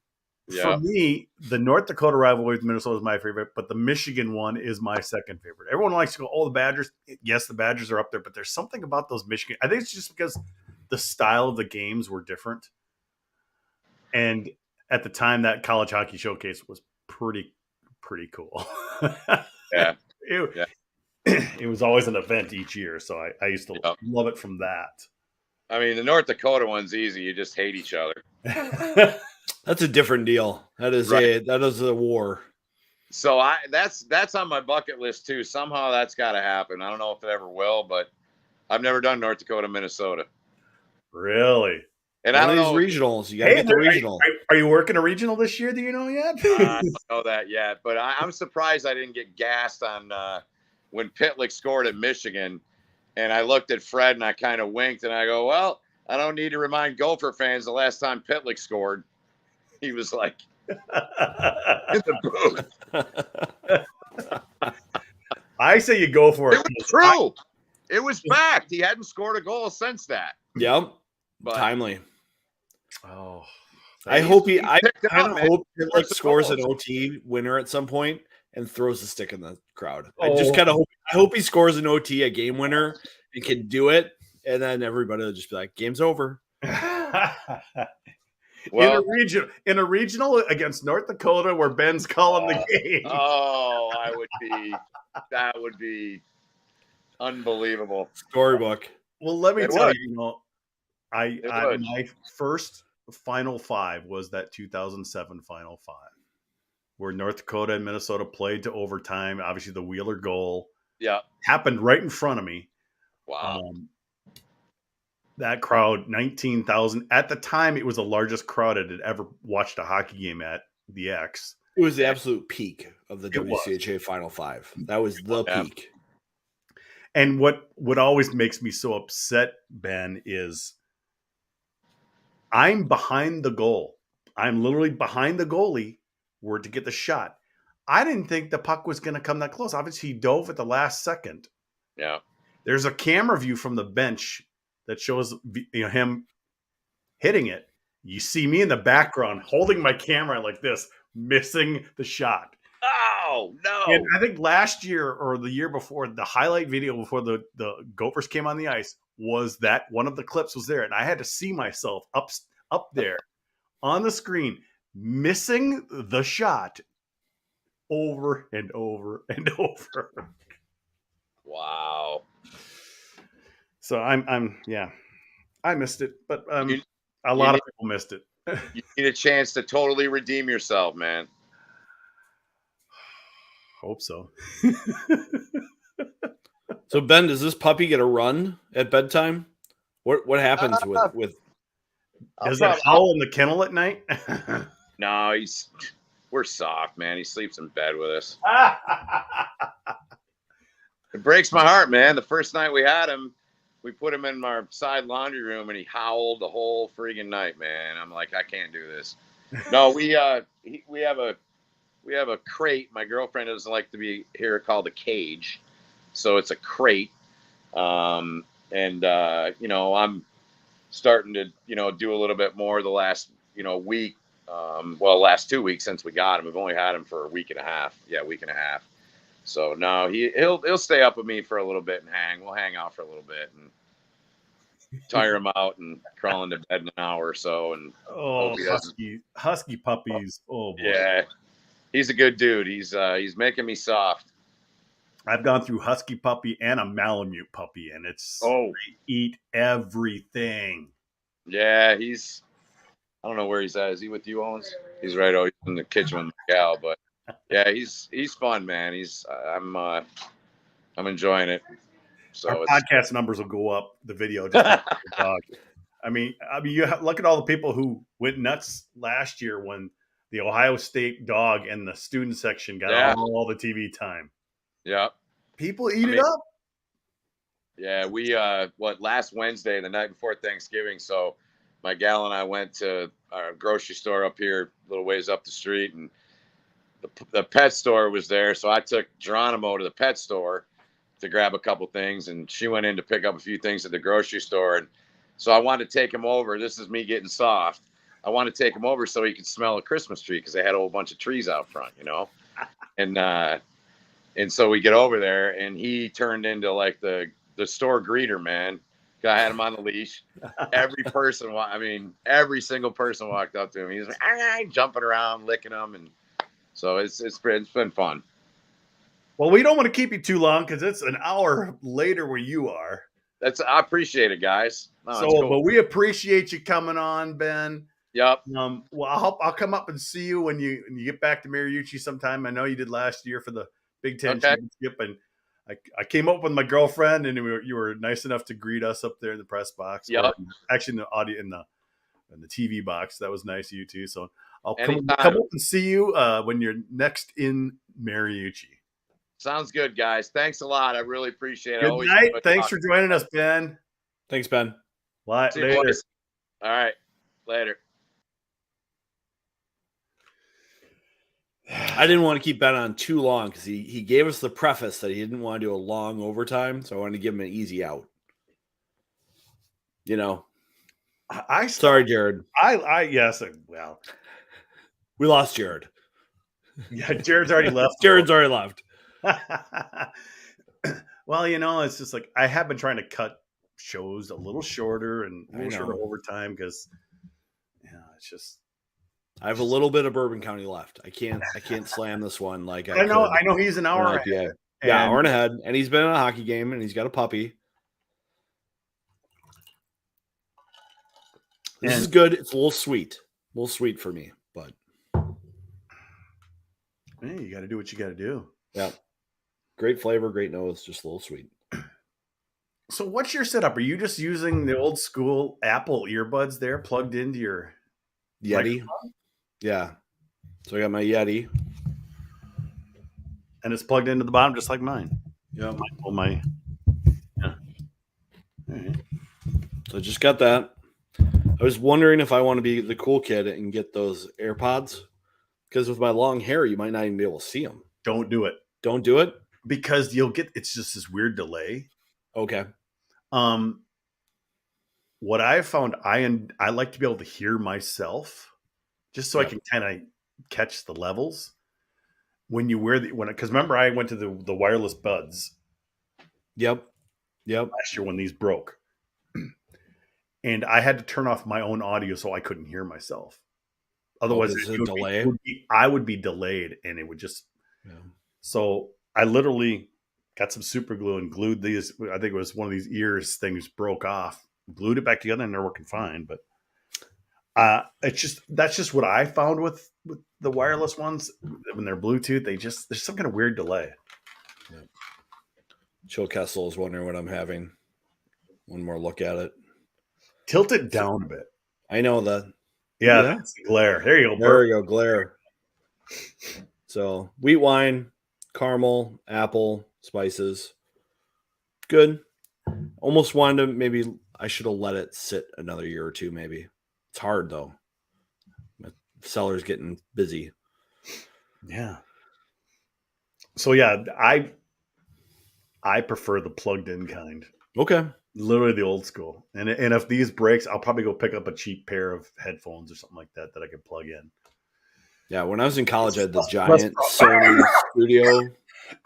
Speaker 1: Yeah. For me, the North Dakota rivalry with Minnesota is my favorite, but the Michigan one is my second favorite. Everyone likes to go, oh, the Badgers. Yes, the Badgers are up there, but there's something about those Michigan. I think it's just because the style of the games were different. And at the time, that College Hockey Showcase was pretty cool.
Speaker 3: Yeah.
Speaker 1: It was always an event each year, so I used to love it from that.
Speaker 3: I mean, the North Dakota one's easy. You just hate each other.
Speaker 2: That's a different deal. That is a war.
Speaker 3: So that's on my bucket list too. Somehow that's got to happen. I don't know if it ever will, but I've never done North Dakota, Minnesota.
Speaker 1: Really?
Speaker 3: And I don't know
Speaker 2: regionals. You got to get the regional.
Speaker 1: Are you working a regional this year? Do you know yet?
Speaker 3: I don't know that yet, but I'm surprised I didn't get gassed on when Pitlick scored at Michigan. And I looked at Fred and I kind of winked and I go, well, I don't need to remind Gopher fans the last time Pitlick scored. He was like in the
Speaker 1: booth. I say you go for it.
Speaker 3: It was true. It was fact. He hadn't scored a goal since that.
Speaker 2: Yep.
Speaker 3: But,
Speaker 2: timely.
Speaker 1: Oh.
Speaker 2: I hope Pitlick scores an OT winner at some point and throws the stick in the crowd. I just kind of hope he scores an OT, a game winner, and can do it and then everybody will just be like, "Game's over."
Speaker 3: Well,
Speaker 1: in a regional against North Dakota where Ben's calling the game.
Speaker 3: That would be unbelievable.
Speaker 2: Storybook.
Speaker 1: Well, let me
Speaker 3: It
Speaker 1: tell
Speaker 3: would.
Speaker 1: you,
Speaker 3: It would.
Speaker 1: my first Final Five was that 2007 Final Five, where North Dakota and Minnesota played to overtime. Obviously, the Wheeler goal
Speaker 3: Yeah.
Speaker 1: happened right in front of me.
Speaker 3: Wow.
Speaker 1: That crowd, 19,000. At the time, it was the largest crowd I had ever watched a hockey game at the X.
Speaker 2: It was the absolute peak of the
Speaker 1: It was.
Speaker 2: WCHA Final Five. That was the peak.
Speaker 1: And what always makes me so upset, Ben, is I'm behind the goal. I'm literally behind the goalie where to get the shot. I didn't think the puck was going to come that close. Obviously, he dove at the last second.
Speaker 3: Yeah.
Speaker 1: There's a camera view from the bench that shows him hitting it. You see me in the background holding my camera like this, missing the shot.
Speaker 3: Oh, no.
Speaker 1: And I think last year or the year before, the highlight video before the Gophers came on the ice was that one of the clips was there. And I had to see myself up there on the screen, missing the shot over and over and over.
Speaker 3: Wow.
Speaker 1: So I missed it, but a lot of people missed it.
Speaker 3: You need a chance to totally redeem yourself, man.
Speaker 1: Hope so.
Speaker 2: So Ben, does this puppy get a run at bedtime? What happens with?
Speaker 1: Does it howl in the kennel at night?
Speaker 3: No, we're soft, man. He sleeps in bed with us. It breaks my heart, man. The first night we had him, we put him in our side laundry room, and he howled the whole friggin' night, man. I'm like, I can't do this. No, we have a crate. My girlfriend doesn't like to be here called a cage, so it's a crate. I'm starting to do a little bit more the last week. Last 2 weeks since we got him. We've only had him for a week and a half. Yeah, week and a half. So no, he'll stay up with me for a little bit and hang. We'll hang out for a little bit and tire him out and crawl into bed in an hour or so. And
Speaker 1: husky puppies. Oh boy.
Speaker 3: Yeah, he's a good dude. He's making me soft.
Speaker 1: I've gone through husky puppy and a Malamute puppy, and they eat everything.
Speaker 3: Yeah, I don't know where he's at. Is he with you, Owens? He's right out in the kitchen with the gal, but yeah, he's fun, man. I'm enjoying it. So
Speaker 1: our podcast numbers will go up. The video, just dog. I mean, you look at all the people who went nuts last year when the Ohio State dog and the student section got all the TV time.
Speaker 3: Yeah,
Speaker 1: people eat it up.
Speaker 3: Yeah, we last Wednesday, the night before Thanksgiving. So my gal and I went to our grocery store up here, a little ways up the street, and the pet store was there. So I took Geronimo to the pet store to grab a couple things, and she went in to pick up a few things at the grocery store. And so I wanted to take him over. This is me getting soft. I wanted to take him over so he could smell a Christmas tree because they had a whole bunch of trees out front, And so we get over there, and he turned into like the store greeter, man. I had him on the leash. Every single person walked up to him. He was like, jumping around, licking them, and so it's been fun.
Speaker 1: Well, we don't want to keep you too long because it's an hour later where you are.
Speaker 3: I appreciate it, guys.
Speaker 1: Cool. But we appreciate you coming on, Ben.
Speaker 3: Yep.
Speaker 1: I'll come up and see you when you get back to Mariucci sometime. I know you did last year for the Big Ten championship, and I came up with my girlfriend, and you were nice enough to greet us up there in the press box.
Speaker 3: Yep.
Speaker 1: Actually, in the audio in the TV box. That was nice of you too. So I'll come up and see you when you're next in Mariucci.
Speaker 3: Sounds good, guys. Thanks a lot. I really appreciate it.
Speaker 1: Good night. Thanks for joining us, Ben.
Speaker 2: Thanks, Ben.
Speaker 1: Later.
Speaker 3: All right. Later.
Speaker 2: I didn't want to keep Ben on too long because he gave us the preface that he didn't want to do a long overtime, so I wanted to give him an easy out. Sorry, Jared.
Speaker 1: Well,
Speaker 2: we lost Jared.
Speaker 1: Yeah, Jared's already left.
Speaker 2: Jared's already left.
Speaker 1: Well, it's just like I have been trying to cut shows a little shorter and a little shorter overtime because, it's just.
Speaker 2: I have a little bit of Bourbon County left. I can't slam this one like
Speaker 1: I know he's an hour ahead.
Speaker 2: Yeah, hour and ahead, and he's been in a hockey game, and he's got a puppy. This is good. It's a little sweet for me, but
Speaker 1: hey, you got to do what you got to do.
Speaker 2: Yeah, great flavor, great nose, just a little sweet.
Speaker 1: So, what's your setup? Are you just using the old school Apple earbuds there, plugged into your
Speaker 2: Yeti? Microphone? Yeah. So I got my Yeti,
Speaker 1: and it's plugged into the bottom, just like mine.
Speaker 2: Yeah.
Speaker 1: Yeah. All
Speaker 2: right. So I just got that. I was wondering if I want to be the cool kid and get those AirPods, because with my long hair, you might not even be able to see them.
Speaker 1: Don't do it.
Speaker 2: Don't do it?
Speaker 1: Because it's just this weird delay.
Speaker 2: Okay.
Speaker 1: What I found, I like to be able to hear myself, just so I can kind of catch the levels. When you wear because remember I went to the wireless buds.
Speaker 2: Yep.
Speaker 1: Last year when these broke. And I had to turn off my own audio so I couldn't hear myself. Otherwise, I would be delayed, and it would just. Yeah. So I literally got some super glue and glued these. I think it was one of these ears things broke off, glued it back together, and they're working fine. But that's just what I found with the wireless ones when they're Bluetooth. There's some kind of weird delay.
Speaker 2: Yeah. Chill Kessel is wondering what I'm having. One more look at it.
Speaker 1: Tilt it down a bit.
Speaker 2: I know that.
Speaker 1: Yeah, that's the glare. There you go.
Speaker 2: There you go, glare. So wheat wine, caramel, apple, spices. Good. Almost wanted to maybe I should have let it sit another year or two, maybe. It's hard though. My cellar's getting busy.
Speaker 1: Yeah. So yeah, I prefer the plugged in kind.
Speaker 2: Okay.
Speaker 1: Literally the old school. And if these breaks, I'll probably go pick up a cheap pair of headphones or something like that I could plug in.
Speaker 2: Yeah, when I was in college, I had the giant Sony studio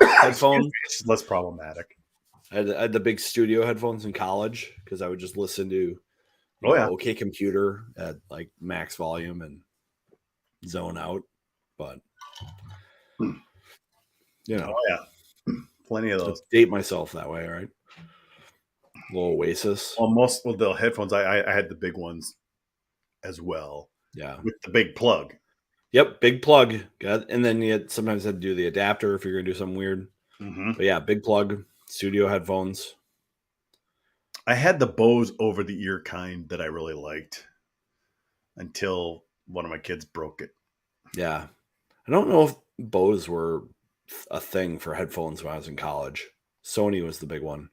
Speaker 2: headphones.
Speaker 1: It's less problematic.
Speaker 2: I had the big studio headphones in college because I would just listen to OK Computer at like max volume and zone out. But
Speaker 1: plenty of those.
Speaker 2: Date myself that way, right? Little Oasis.
Speaker 1: Most of the headphones, I had the big ones as well.
Speaker 2: Yeah,
Speaker 1: with the big plug.
Speaker 2: Yep, big plug. And then you sometimes had to do the adapter if you're going to do something weird.
Speaker 1: Mm-hmm.
Speaker 2: But yeah, big plug, studio headphones.
Speaker 1: I had the Bose over the ear kind that I really liked until one of my kids broke it.
Speaker 2: Yeah. I don't know if Bose were a thing for headphones when I was in college. Sony was the big one.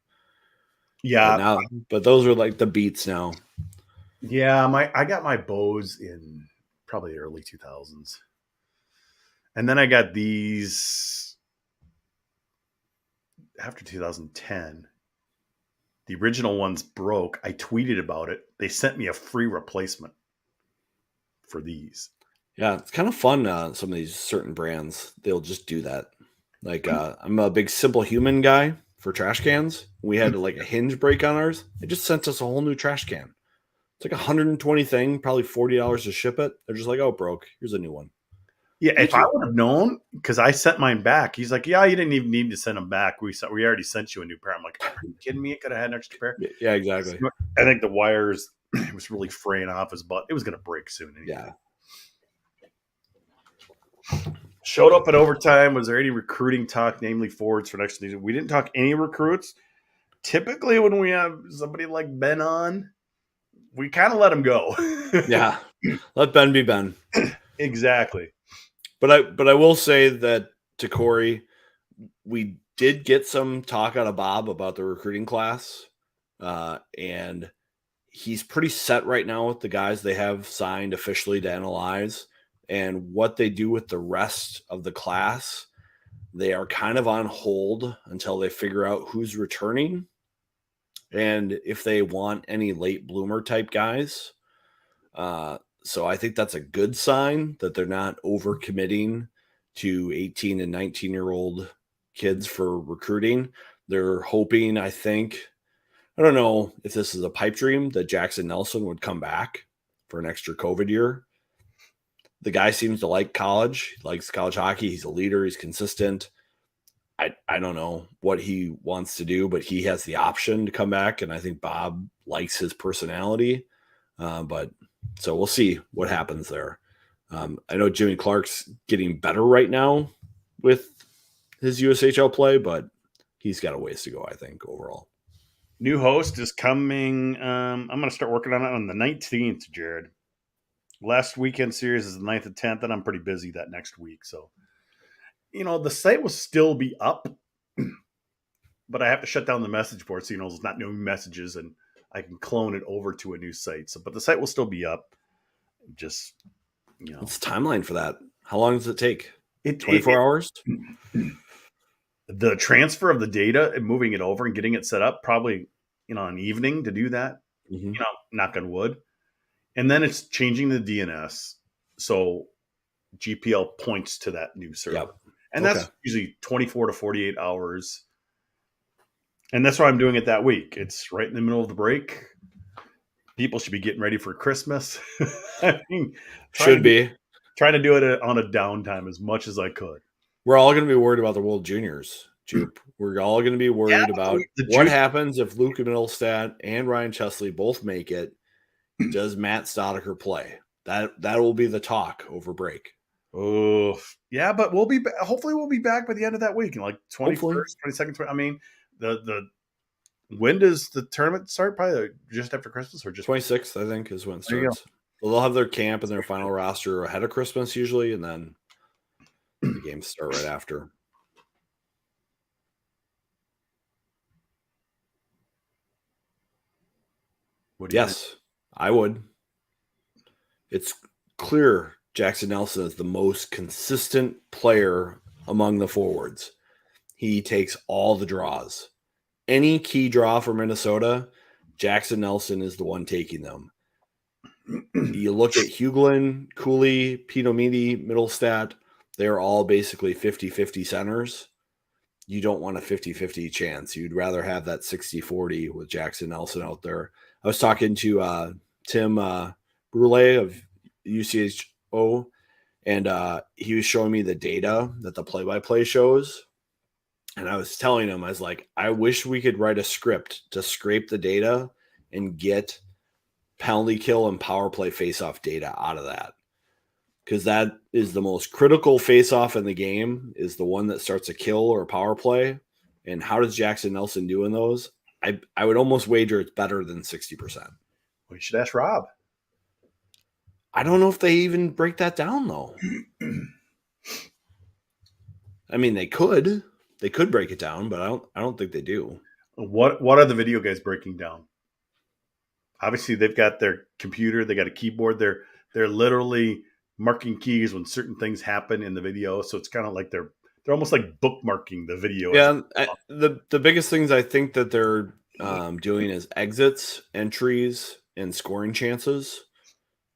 Speaker 1: Yeah.
Speaker 2: But those are like the Beats now.
Speaker 1: Yeah, I got my Bose in probably the early 2000s. And then I got these after 2010. The original ones broke. I tweeted about it. They sent me a free replacement for these.
Speaker 2: Yeah, it's kind of fun. Some of these certain brands, they'll just do that. Like I'm a big Simple Human guy for trash cans. We had like a hinge break on ours. They just sent us a whole new trash can. It's like $120 thing, probably $40 to ship it. They're just like, oh, broke. Here's a new one.
Speaker 1: Yeah, if I would have known, because I sent mine back. He's like, yeah, you didn't even need to send them back. We already sent you a new pair. I'm like, are you kidding me? It could have had an extra pair.
Speaker 2: Yeah, exactly.
Speaker 1: I think the wires, it was really fraying off his butt. It was going to break soon.
Speaker 2: Anyway.
Speaker 1: Yeah. Showed up at overtime. Was there any recruiting talk, namely forwards for next season? We didn't talk any recruits. Typically, when we have somebody like Ben on, we kind of let him go.
Speaker 2: Yeah, let Ben be Ben.
Speaker 1: Exactly.
Speaker 2: But I will say that to Corey, we did get some talk out of Bob about the recruiting class, and he's pretty set right now with the guys they have signed officially to analyze. And what they do with the rest of the class, they are kind of on hold until they figure out who's returning and if they want any late bloomer type guys. So I think that's a good sign that they're not overcommitting to 18 and 19-year-old kids for recruiting. They're hoping, I think, I don't know if this is a pipe dream that Jackson Nelson would come back for an extra COVID year. The guy seems to like college. He likes college hockey. He's a leader. He's consistent. I don't know what he wants to do, but he has the option to come back, and I think Bob likes his personality. But so we'll see what happens there. I know Jimmy Clark's getting better right now with his USHL play, but he's got a ways to go, I think, overall.
Speaker 1: New host is coming. I'm going to start working on it on the 19th, Jared. Last weekend series is the 9th and 10th, and I'm pretty busy that next week. So, the site will still be up, but I have to shut down the message board so, there's not new messages, and I can clone it over to a new site. So, but the site will still be up. Just,
Speaker 2: What's the timeline for that? How long does it take? 24 hours?
Speaker 1: The transfer of the data and moving it over and getting it set up, probably, an evening to do that, knock on wood. And then it's changing the DNS. So GPL points to that new server. Yep. And that's usually 24 to 48 hours. And that's why I'm doing it that week. It's right in the middle of the break. People should be getting ready for Christmas. I mean, trying to do it on a downtime as much as I could.
Speaker 2: We're all going to be worried about the World Juniors, Jupe. We're all going to be worried about what happens if Luke Middlestat and Ryan Chesley both make it. Does Matt Stoddicker play? That will be the talk over break.
Speaker 1: Oh, yeah, but hopefully we'll be back by the end of that week, like 21st, 22nd. I mean, when does the tournament start? Probably just after Christmas or just
Speaker 2: 26th, I think, is when it starts. Well, they'll have their camp and their final roster ahead of Christmas usually, and then the games start right after. Yes, I would. It's clear Jackson Nelson is the most consistent player among the forwards. He takes all the draws. Any key draw for Minnesota, Jackson Nelson is the one taking them. You look at Huglin, Cooley, Pinomidi, Middlestat, they're all basically 50-50 centers. You don't want a 50-50 chance. You'd rather have that 60-40 with Jackson Nelson out there. I was talking to Tim Brule of UCHO, and he was showing me the data that the play-by-play shows. And I was telling him, I was like, I wish we could write a script to scrape the data and get penalty kill and power play face-off data out of that. Because that is the most critical face-off in the game, is the one that starts a kill or a power play. And how does Jackson Nelson do in those? I would almost wager it's better than 60%.
Speaker 1: We should ask Rob.
Speaker 2: I don't know if they even break that down, though. I mean, they could. They could break it down, but I don't think they do.
Speaker 1: What are the video guys breaking down? Obviously, they've got their computer. They got a keyboard. They're literally marking keys when certain things happen in the video. So it's kind of like they're almost like bookmarking the video.
Speaker 2: Yeah, the biggest things I think that they're doing is exits, entries, and scoring chances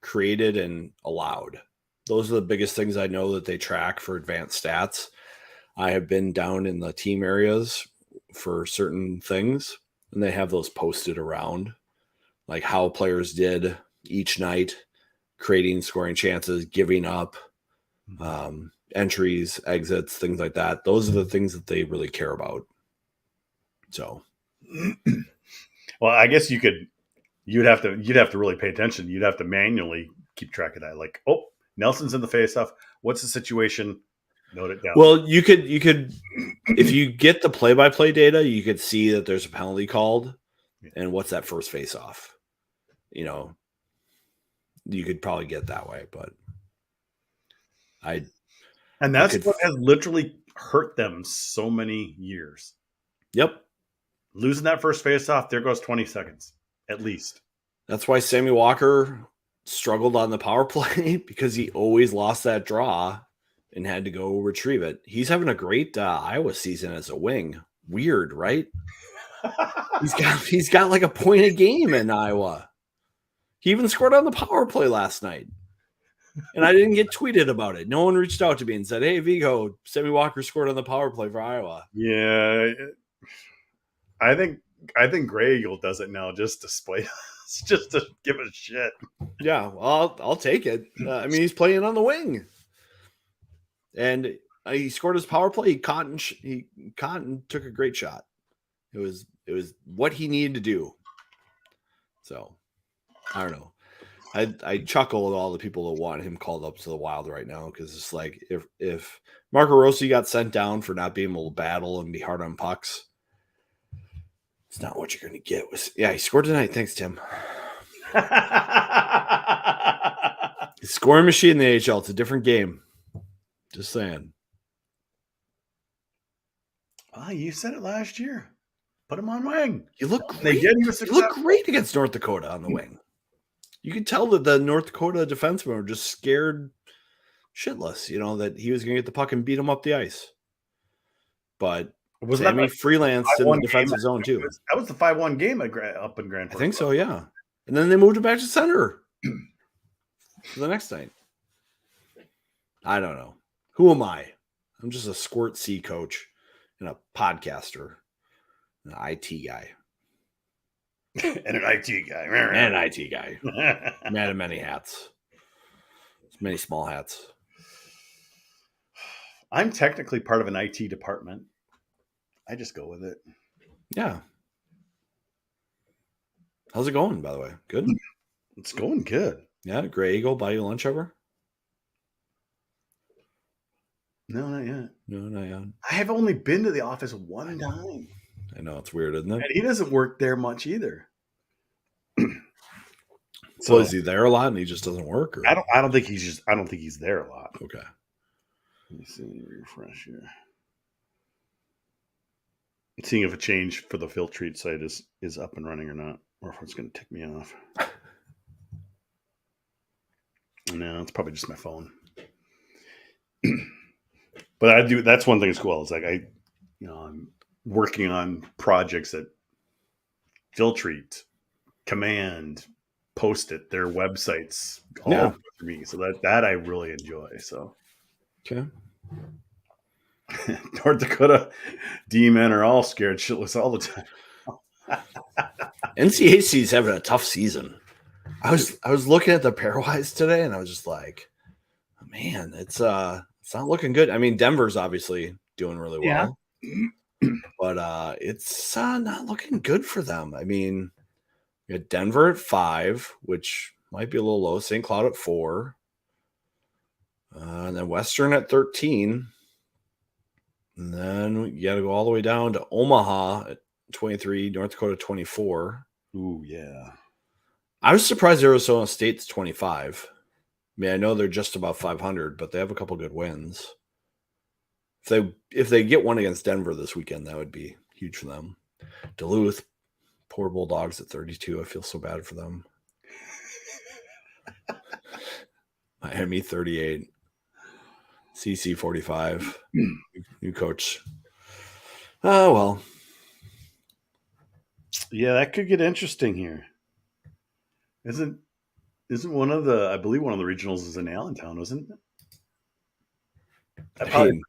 Speaker 2: created and allowed. Those are the biggest things I know that they track for advanced stats. I have been down in the team areas for certain things, and they have those posted around, like how players did each night, creating scoring chances, giving up, entries, exits, things like that. Those are the things that they really care about. So,
Speaker 1: well, I guess you'd have to really pay attention. You'd have to manually keep track of that. Like, oh, Nelson's in the faceoff. What's the situation? Note it down.
Speaker 2: Well, you could, if you get the play-by-play data, you could see that there's a penalty called, and what's that first faceoff. You could probably get that way, but
Speaker 1: and that's what has literally hurt them so many years.
Speaker 2: Yep.
Speaker 1: Losing that first faceoff, there goes 20 seconds, at least.
Speaker 2: That's why Sammy Walker struggled on the power play, because he always lost that draw and had to go retrieve it. He's having a great Iowa season as a wing. Weird, right? He's got like a point a game in Iowa. He even scored on the power play last night. And I didn't get tweeted about it. No one reached out to me and said, hey, Vigo, Sammy Walker scored on the power play for Iowa.
Speaker 1: Yeah. I think I think Grey Eagle does it now just to spite us, just to give a shit.
Speaker 2: Yeah, well, I'll take it. I mean, he's playing on the wing, and he scored his power play. Cotton took a great shot. It was what he needed to do. So I don't know. I chuckle at all the people that want him called up to the Wild right now, because it's like if Marco Rossi got sent down for not being able to battle and be hard on pucks, it's not what you're going to get. Yeah, he scored tonight. Thanks, Tim. He's scoring machine in the AHL. It's a different game. Just saying.
Speaker 1: Well, you said it last year. Put him on wing.
Speaker 2: You look great.
Speaker 1: They did. He
Speaker 2: look great against North Dakota on the wing. You could tell that the North Dakota defensemen were just scared shitless, that he was going to get the puck and beat him up the ice. But Sammy freelanced in the defensive zone too.
Speaker 1: That was the 5-1 game up in Grand Forks.
Speaker 2: I think so, yeah. And then they moved him back to center for the next night. I don't know. Who am I? I'm just a Squirt C coach and a podcaster, an IT guy.
Speaker 1: And an IT guy.
Speaker 2: And an IT guy. Man of many hats. Many small hats.
Speaker 1: I'm technically part of an IT department. I just go with it.
Speaker 2: Yeah. How's it going, by the way? Good?
Speaker 1: It's going good.
Speaker 2: Yeah, Grey Eagle buy you lunch ever?
Speaker 1: No, not yet.
Speaker 2: No, not yet.
Speaker 1: I have only been to the office one time.
Speaker 2: I know, it's weird, isn't it?
Speaker 1: And he doesn't work there much either.
Speaker 2: So is he there a lot and he just doesn't work? Or?
Speaker 1: I don't think he's there a lot.
Speaker 2: Okay.
Speaker 1: Let me see. Refresh here. Seeing if a change for the Filtrete site is up and running or not, or if it's going to tick me off. No, it's probably just my phone. But that's one thing that's cool. It's like I'm working on projects that Filtrete, Command, Post-it, their websites all for me. So that I really enjoy. So
Speaker 2: okay.
Speaker 1: North Dakota D-men are all scared shitless all the time.
Speaker 2: NCHC's having a tough season. I was looking at the pairwise today and I was just like, oh, man, it's not looking good. I mean, Denver's obviously doing really well. Yeah. But it's not looking good for them. I mean, we got Denver at 5, which might be a little low. St. Cloud at 4. And then Western at 13. And then you got to go all the way down to Omaha at 23, North Dakota 24.
Speaker 1: Ooh, yeah.
Speaker 2: I was surprised Arizona State's 25. I mean, I know they're just about 500, but they have a couple good wins. If they get one against Denver this weekend, that would be huge for them. Duluth, poor Bulldogs at 32. I feel so bad for them. Miami 38. CC 45. New coach. Oh, well.
Speaker 1: Yeah, that could get interesting here. Isn't one of the, I believe one of the regionals is in Allentown, isn't it?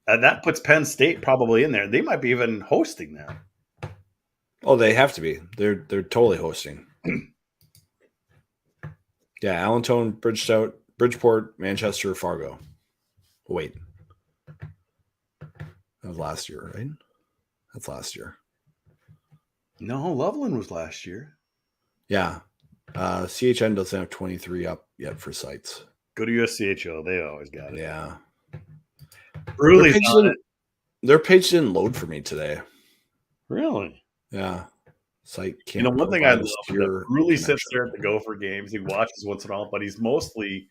Speaker 1: That puts Penn State probably in there. They might be even hosting that.
Speaker 2: Oh, they have to be. They're totally hosting. Yeah, Allentown, Bridgeport, Manchester, Fargo. Wait. That was last year, right? That's last year.
Speaker 1: No, Loveland was last year.
Speaker 2: Yeah. CHN doesn't have 23 up yet for sites.
Speaker 1: Go to USCHO. They always got it.
Speaker 2: Yeah.
Speaker 1: Really?
Speaker 2: Their page didn't load for me today.
Speaker 1: Really?
Speaker 2: Yeah. Site can't.
Speaker 1: One thing I love that really sits there at the Gopher games. He watches once in a while, but he's mostly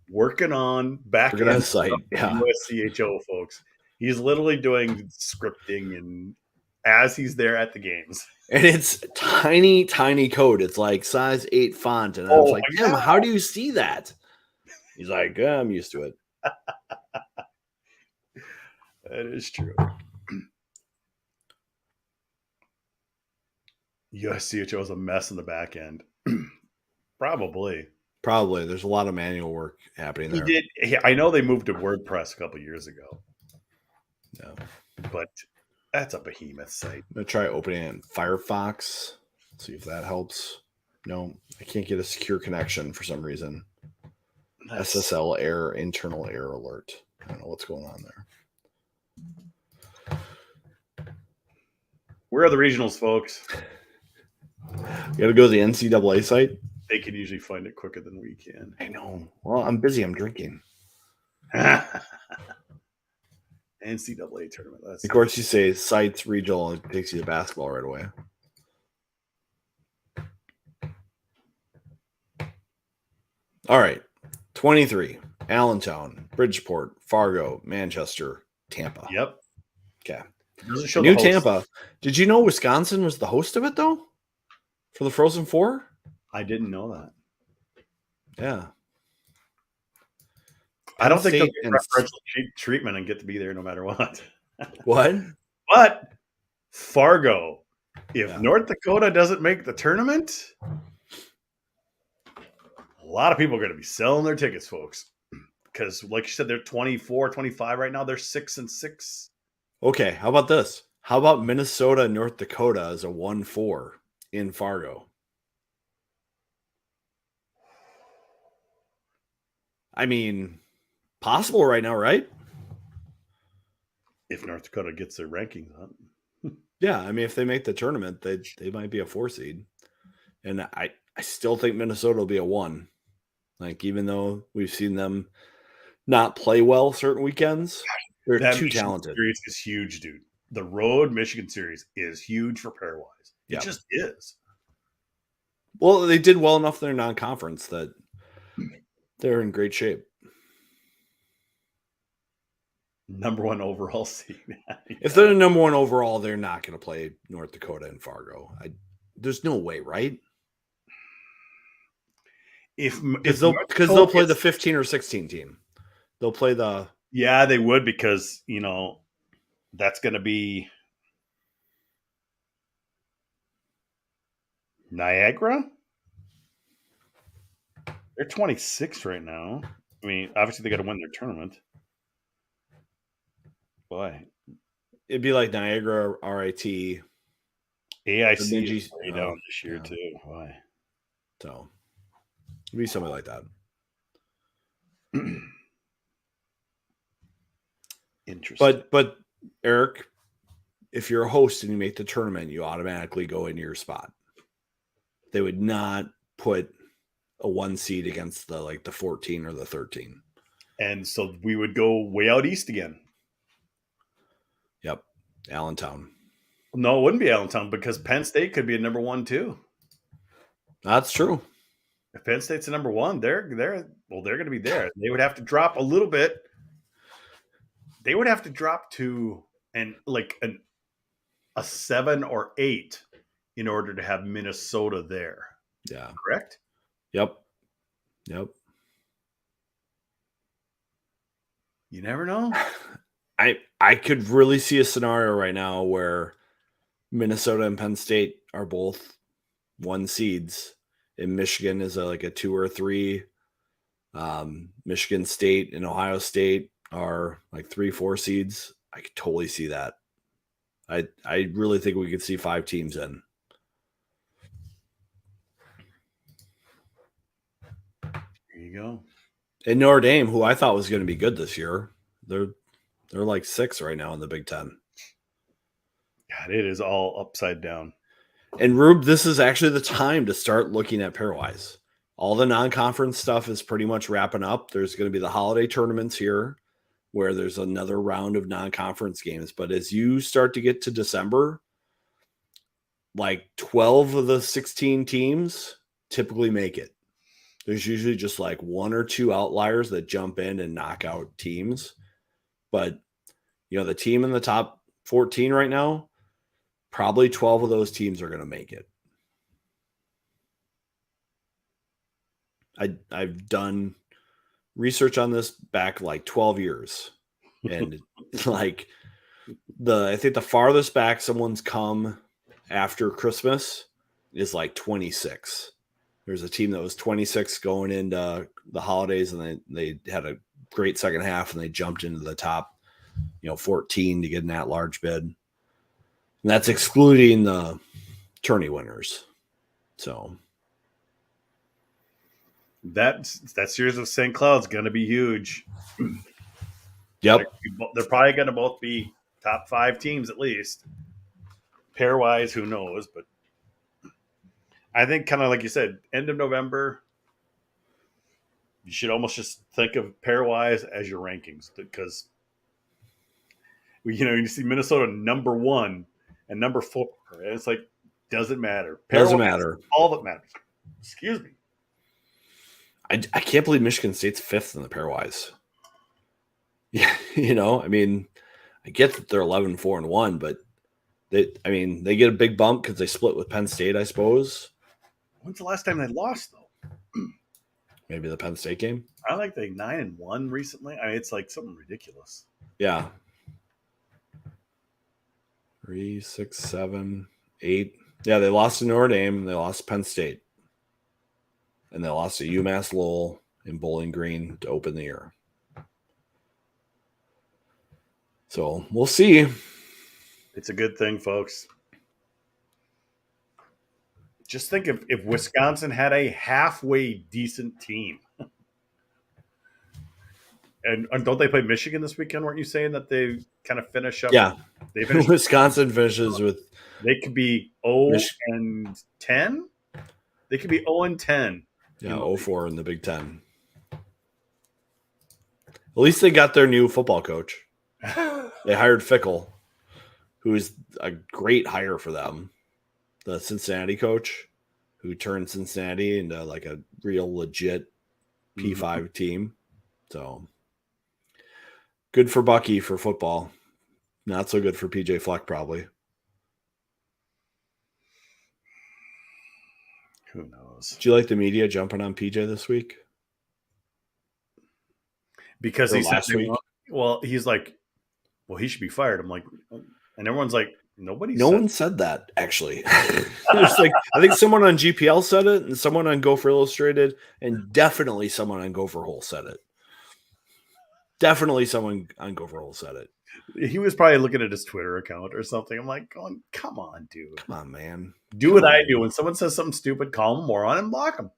Speaker 1: working on back-end
Speaker 2: site. Yeah.
Speaker 1: USCHO folks. He's literally doing scripting and as he's there at the games.
Speaker 2: And it's tiny, tiny code. It's like size 8 font. And I was like, Tim, how do you see that? He's like, I'm used to it.
Speaker 1: That is true. USCHO is a mess in the back end. Probably.
Speaker 2: There's a lot of manual work happening there.
Speaker 1: I know they moved to WordPress a couple years ago.
Speaker 2: No.
Speaker 1: But That's a behemoth site.
Speaker 2: I'm going to try opening it in Firefox. See if that helps. No, I can't get a secure connection for some reason. SSL error, internal error alert. I don't know what's going on there.
Speaker 1: Where are the regionals, folks?
Speaker 2: You got to go to the NCAA site.
Speaker 1: They can usually find it quicker than we can.
Speaker 2: I know. Well, I'm busy. I'm drinking.
Speaker 1: NCAA tournament.
Speaker 2: Of course, you say sites regional, it takes you to basketball right away. All right. 23. Allentown, Bridgeport, Fargo, Manchester, Tampa.
Speaker 1: Yep.
Speaker 2: Okay.
Speaker 1: New
Speaker 2: Tampa. Did you know Wisconsin was the host of it, though? For the Frozen Four?
Speaker 1: I didn't know that.
Speaker 2: Yeah.
Speaker 1: I don't think they'll get preferential treatment and get to be there no matter what.
Speaker 2: What?
Speaker 1: But Fargo, if North Dakota doesn't make the tournament, a lot of people are going to be selling their tickets, folks. Because, like you said, they're 24, 25 right now. They're 6-6.
Speaker 2: Okay, how about this? How about Minnesota and North Dakota as a 1-4 in Fargo? I mean, possible right now, right?
Speaker 1: If North Dakota gets their rankings up.
Speaker 2: Yeah, I mean, if they make the tournament, they might be a 4 seed. And I still think Minnesota will be a 1. Like, even though we've seen them not play well certain weekends, they're too talented.
Speaker 1: Series is huge, dude. The road Michigan series is huge for pairwise. It just is.
Speaker 2: Well, they did well enough in their non-conference that they're in great shape.
Speaker 1: Number 1 overall seed.
Speaker 2: If they're the number 1 overall, they're not going to play North Dakota and Fargo. There's no way, right? Because they'll play the 15 or 16 team. They'll play the...
Speaker 1: Yeah, they would, because, that's going to be Niagara. They're 26 right now. I mean, obviously they got to win their tournament. Boy,
Speaker 2: it'd be like Niagara, RIT,
Speaker 1: AIC is down this year too. Why?
Speaker 2: So it'd be something like that.
Speaker 1: Interesting.
Speaker 2: But Eric, if you're a host and you make the tournament, you automatically go into your spot. They would not put a 1 seed against the 14 or the 13.
Speaker 1: And so we would go way out east again.
Speaker 2: Yep. Allentown.
Speaker 1: No, it wouldn't be Allentown, because Penn State could be a number 1 too.
Speaker 2: That's true.
Speaker 1: If Penn State's a number 1, they're going to be there. They would have to drop a little bit. They would have to drop to a 7 or 8 in order to have Minnesota there.
Speaker 2: Yeah.
Speaker 1: Correct?
Speaker 2: Yep.
Speaker 1: You never know.
Speaker 2: I could really see a scenario right now where Minnesota and Penn State are both 1 seeds, and Michigan is a 2 or 3. Michigan State and Ohio State are 3, 4 seeds. I could totally see that. I really think we could see 5 teams in.
Speaker 1: There you go.
Speaker 2: And Notre Dame, who I thought was going to be good this year, they're 6 right now in the Big Ten.
Speaker 1: God, it is all upside down.
Speaker 2: And Rube, this is actually the time to start looking at pairwise. All the non-conference stuff is pretty much wrapping up. There's going to be the holiday tournaments here where there's another round of non-conference games. But as you start to get to December, 12 of the 16 teams typically make it. There's usually just 1 or 2 outliers that jump in and knock out teams. But, the team in the top 14 right now, probably 12 of those teams are going to make it. I've done research on this back 12 years. And I think the farthest back someone's come after Christmas is 26. There's a team that was 26 going into the holidays, and they had a great second half, and they jumped into the top, 14 to get an at-large bid. And that's excluding the tourney winners. So
Speaker 1: that series of St. Cloud's going to be huge.
Speaker 2: Yep.
Speaker 1: They're probably going to both be top 5 teams at least. Pairwise, who knows? But I think kind of like you said, end of November, you should almost just think of pairwise as your rankings because you see Minnesota number 1 and number 4, and it's like doesn't matter.
Speaker 2: Doesn't matter.
Speaker 1: All that matters. Excuse me.
Speaker 2: I can't believe Michigan State's 5th in the pairwise. Yeah, I mean, I get that they're 11-4-1, but they get a big bump because they split with Penn State, I suppose.
Speaker 1: When's the last time they lost though?
Speaker 2: Maybe the Penn State game.
Speaker 1: I like they 9-1 recently. I mean, it's like something ridiculous.
Speaker 2: Yeah. 3, 6, 7, 8. Yeah, they lost to Notre Dame. They lost to Penn State. And they lost to UMass Lowell in Bowling Green to open the year. So we'll see.
Speaker 1: It's a good thing, folks. Just think if Wisconsin had a halfway decent team. And don't they play Michigan this weekend? Weren't you saying that they kind of finish up?
Speaker 2: Yeah.
Speaker 1: They finish
Speaker 2: Wisconsin finishes with.
Speaker 1: They could be 0-10. They could be 0-10.
Speaker 2: Yeah, 0-4 in the Big Ten. At least they got their new football coach. They hired Fickle, who is a great hire for them. The Cincinnati coach, who turned Cincinnati into like a real legit P5 team. So good for Bucky for football. Not so good for PJ Fleck, probably.
Speaker 1: Who knows?
Speaker 2: Do you like the media jumping on PJ this week?
Speaker 1: Because
Speaker 2: Or
Speaker 1: he said
Speaker 2: last week?
Speaker 1: Well, he's like, well, he should be fired. I'm like, and everyone's like, no
Speaker 2: one said that, actually. There's like, I think someone on GPL said it, and someone on Gopher Illustrated, and definitely someone on Gopher Hole said it. Definitely someone on Gopher Hole said it.
Speaker 1: He was probably looking at his Twitter account or something. I'm like, going, come on, dude.
Speaker 2: Come on, man.
Speaker 1: Do what I do. When someone says something stupid, call him a moron and block him.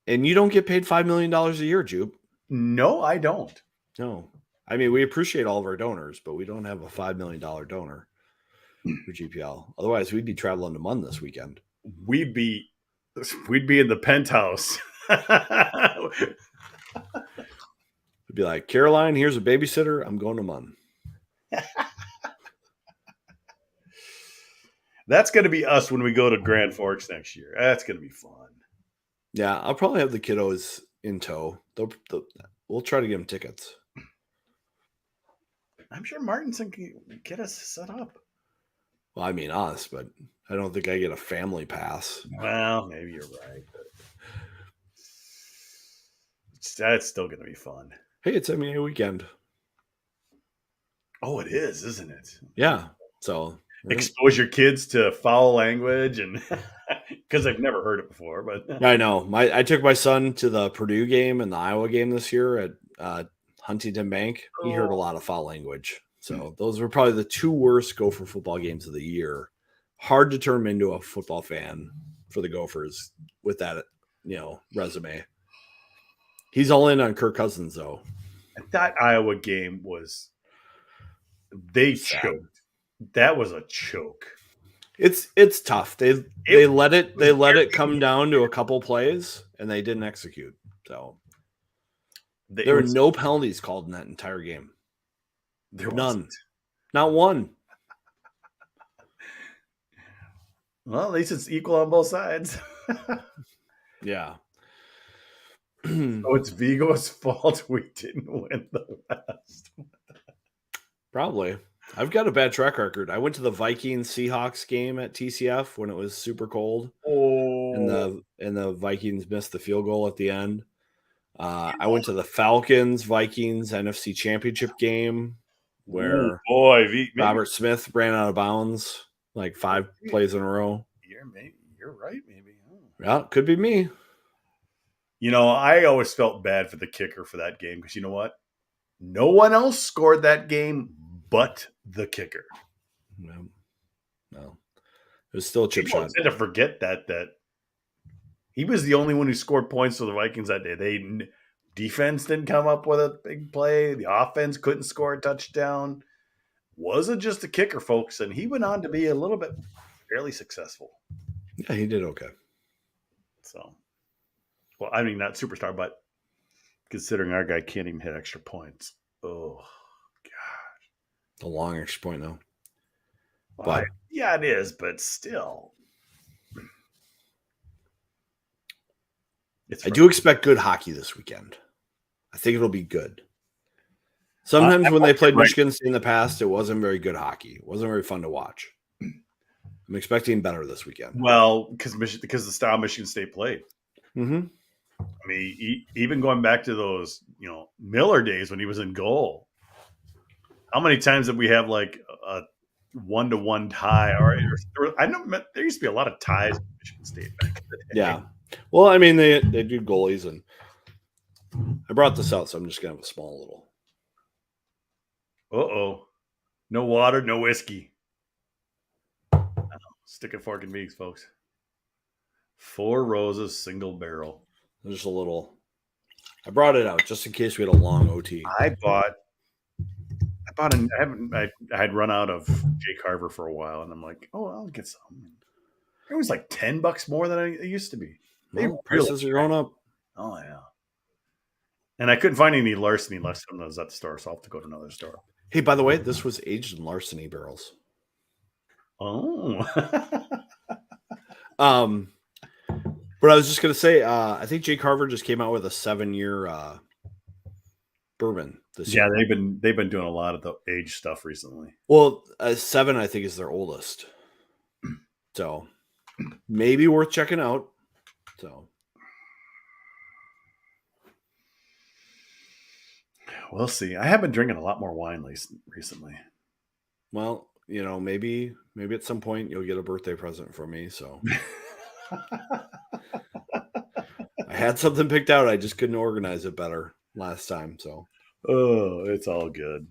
Speaker 2: And you don't get paid $5 million a year, Jupe.
Speaker 1: No, I don't.
Speaker 2: No. I mean, we appreciate all of our donors, but we don't have a $5 million donor for GPL. Otherwise, we'd be traveling to Munn this weekend.
Speaker 1: We'd be in the penthouse.
Speaker 2: We'd be like, Caroline, here's a babysitter. I'm going to Munn.
Speaker 1: That's going to be us when we go to Grand Forks next year. That's going to be fun.
Speaker 2: Yeah, I'll probably have the kiddos in tow. We'll try to get them tickets.
Speaker 1: I'm sure Martinson can get us set up.
Speaker 2: Well, I mean us, but I don't think I get a family pass.
Speaker 1: Well, maybe you're right. But that's still going to be fun.
Speaker 2: Hey, it's MEA weekend.
Speaker 1: Oh, it is, isn't it?
Speaker 2: Yeah. So
Speaker 1: expose your kids to foul language, and because I've never heard it before. But
Speaker 2: I know I took my son to the Purdue game and the Iowa game this year at Huntington Bank. He heard a lot of foul language. So those were probably the 2 worst Gopher football games of the year. Hard to turn him into a football fan for the Gophers with that, resume. He's all in on Kirk Cousins, though.
Speaker 1: That Iowa game was they choked. That was a choke.
Speaker 2: It's tough. They let it come down to a couple plays, and they didn't execute. So there were no penalties called in that entire game.
Speaker 1: There
Speaker 2: none,
Speaker 1: wasn't.
Speaker 2: Not one.
Speaker 1: Well, at least it's equal on both sides.
Speaker 2: Yeah.
Speaker 1: So it's Vigo's fault we didn't win the West.
Speaker 2: Probably. I've got a bad track record. I went to the Vikings Seahawks game at TCF when it was super cold.
Speaker 1: Oh.
Speaker 2: And the Vikings missed the field goal at the end. I went to the Falcons Vikings NFC Championship game where Robert Smith ran out of bounds like 5 plays in a row.
Speaker 1: You're right, maybe.
Speaker 2: Yeah, could be me.
Speaker 1: I always felt bad for the kicker for that game because you know what? No one else scored that game but the kicker.
Speaker 2: No. It was still a chip
Speaker 1: People
Speaker 2: shot.
Speaker 1: tend to forget that he was the only one who scored points for the Vikings that day. Defense didn't come up with a big play. The offense couldn't score a touchdown. Wasn't just a kicker, folks, and he went on to be a little bit fairly successful.
Speaker 2: Yeah, he did okay.
Speaker 1: So, well, I mean, not superstar, but considering our guy can't even hit extra points. Oh, God.
Speaker 2: The long extra point, though.
Speaker 1: Well,
Speaker 2: But
Speaker 1: yeah, it is, but still.
Speaker 2: I do expect good hockey this weekend. I think it'll be good. Sometimes when they played Michigan State in the past, it wasn't very good hockey. It wasn't very fun to watch. I'm expecting better this weekend.
Speaker 1: Well, because the style Michigan State played.
Speaker 2: Mm-hmm.
Speaker 1: I mean, even going back to those, Miller days when he was in goal. How many times did we have like a 1-1 tie? I know there used to be a lot of ties with Michigan State back in the day.
Speaker 2: Yeah. Well, I mean, they do goalies, and I brought this out, so I'm just gonna have a small little.
Speaker 1: Uh-oh. No water, no whiskey. Stick a fork in beaks, folks. 4 Roses, single barrel.
Speaker 2: Just a little. I brought it out just in case we had a long OT.
Speaker 1: I had run out of Jay Carver for a while, and I'm like, oh, I'll get some. It was like $10 more than it used to be.
Speaker 2: Prices are going up.
Speaker 1: Oh yeah. And I couldn't find any larceny left when I was at the store, so I'll have to go to another store.
Speaker 2: Hey, by the way, this was aged in larceny barrels.
Speaker 1: Oh.
Speaker 2: But I was just gonna say, I think Jay Carver just came out with a 7-year bourbon this year.
Speaker 1: Yeah, they've been doing a lot of the age stuff recently.
Speaker 2: Well, 7 I think is their oldest, so maybe worth checking out. So
Speaker 1: we'll see. I have been drinking a lot more wine recently.
Speaker 2: Well, maybe at some point you'll get a birthday present from me. So I had something picked out. I just couldn't organize it better last time. So
Speaker 1: it's all good.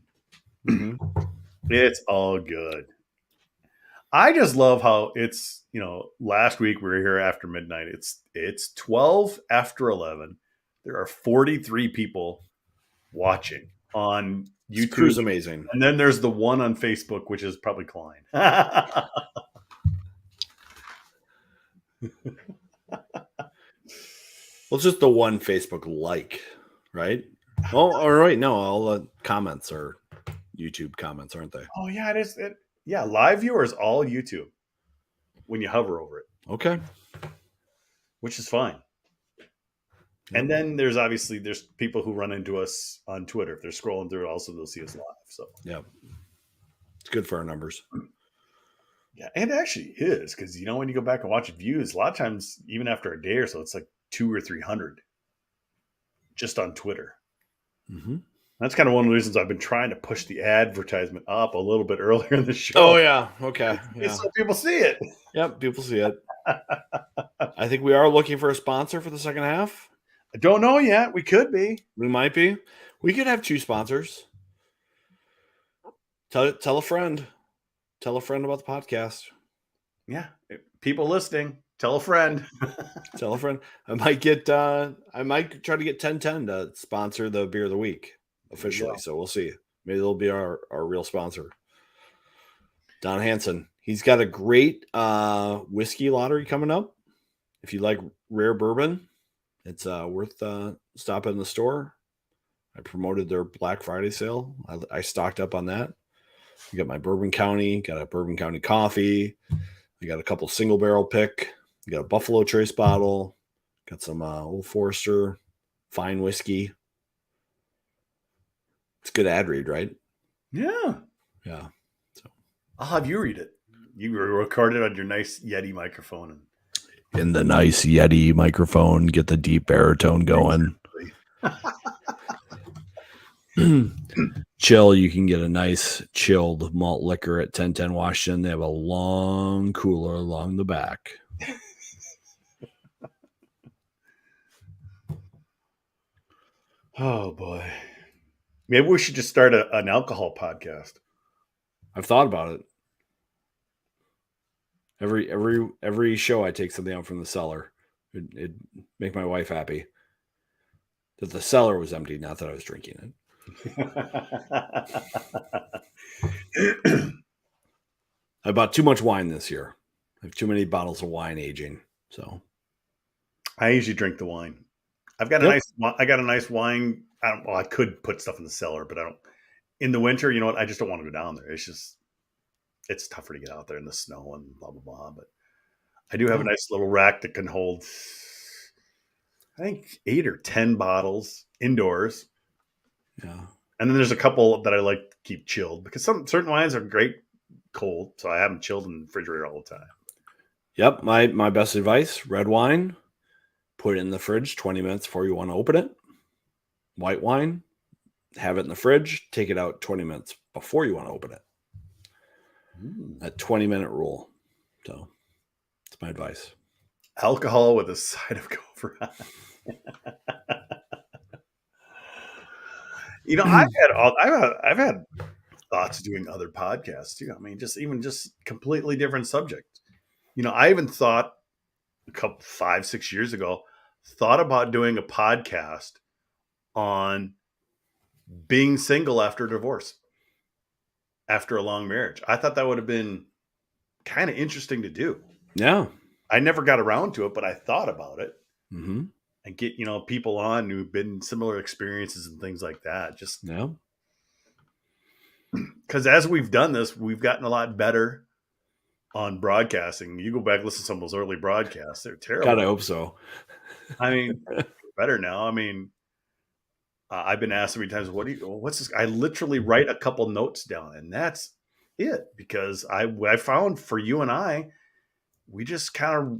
Speaker 2: Mm-hmm.
Speaker 1: It's all good. I just love how it's, last week we were here after midnight. It's 12 after 11. There are 43 people watching on YouTube.
Speaker 2: Crew's amazing.
Speaker 1: And then there's the one on Facebook, which is probably Klein.
Speaker 2: Well, it's just the one Facebook right? Oh, all right. No, all the comments are YouTube comments, aren't they?
Speaker 1: Oh, yeah, it is. Yeah, live viewers, all YouTube when you hover over it.
Speaker 2: Okay.
Speaker 1: Which is fine. And then there's people who run into us on Twitter. If they're scrolling through, also they'll see us live. So
Speaker 2: yeah, it's good for our numbers.
Speaker 1: Yeah, it actually is because when you go back and watch views, a lot of times even after a day or so, it's like 200 or 300 just on Twitter.
Speaker 2: Mm-hmm.
Speaker 1: That's kind of one of the reasons I've been trying to push the advertisement up a little bit earlier in the show.
Speaker 2: Oh yeah, okay, yeah.
Speaker 1: So people see it.
Speaker 2: Yep, people see it. I think we are looking for a sponsor for the second half.
Speaker 1: I don't know yet. We could be.
Speaker 2: We might be. We could have 2 sponsors. Tell a friend. Tell a friend about the podcast.
Speaker 1: Yeah. People listening, tell a friend.
Speaker 2: Tell a friend. I might try to get 1010 to sponsor the beer of the week officially. So we'll see. Maybe they'll be our real sponsor. Don Hansen. He's got a great whiskey lottery coming up. If you like rare bourbon, it's worth stopping in the store. I promoted their Black Friday sale. I stocked up on that. I got my Bourbon County, got a Bourbon County coffee. I got a couple single barrel pick. I got a Buffalo Trace bottle. Got some Old Forester fine whiskey. It's a good ad read, right?
Speaker 1: Yeah.
Speaker 2: Yeah. So
Speaker 1: I'll have you read it. You record it on your nice Yeti microphone.
Speaker 2: In the nice Yeti microphone, get the deep baritone going. Chill, you can get a nice chilled malt liquor at 1010 Washington. They have a long cooler along the back.
Speaker 1: Oh boy. Maybe we should just start an alcohol podcast.
Speaker 2: I've thought about it. Every show I take something out from the cellar. It'd make my wife happy that the cellar was empty, not that I was drinking it. I bought too much wine this year. I have too many bottles of wine aging. So
Speaker 1: I usually drink the wine. I got a nice wine. I could put stuff in the cellar, but I don't. In the winter, you know what? I just don't want to go down there. It's tougher to get out there in the snow and blah blah blah. But I do have a nice little rack that can hold, I think, 8 or 10 bottles indoors.
Speaker 2: Yeah.
Speaker 1: And then there's a couple that I like to keep chilled because certain wines are great cold, so I have them chilled in the refrigerator all the time.
Speaker 2: Yep, my best advice: red wine, put it in the fridge 20 minutes before you want to open it. White wine, have it in the fridge, take it out 20 minutes before you want to open it. That 20-minute rule. So that's my advice.
Speaker 1: Alcohol with a side of Cobra. You know, I've had thoughts of doing other podcasts too. I mean, just completely different subject. You know, I even thought 5-6 years ago, thought about doing a podcast on being single after divorce, after a long marriage. I thought that would have been kind of interesting to do.
Speaker 2: Yeah.
Speaker 1: I never got around to it, but I thought about it.
Speaker 2: Mm-hmm.
Speaker 1: And get, you know, people on who've been similar experiences and things like that. Just because as we've done this, we've gotten a lot better on broadcasting. You go back and listen to some of those early broadcasts; they're terrible.
Speaker 2: God, I hope so.
Speaker 1: I mean, better now. I mean, I've been asked so many times, what's this? I literally write a couple notes down, and that's it. Because I found for you and I, we just kind of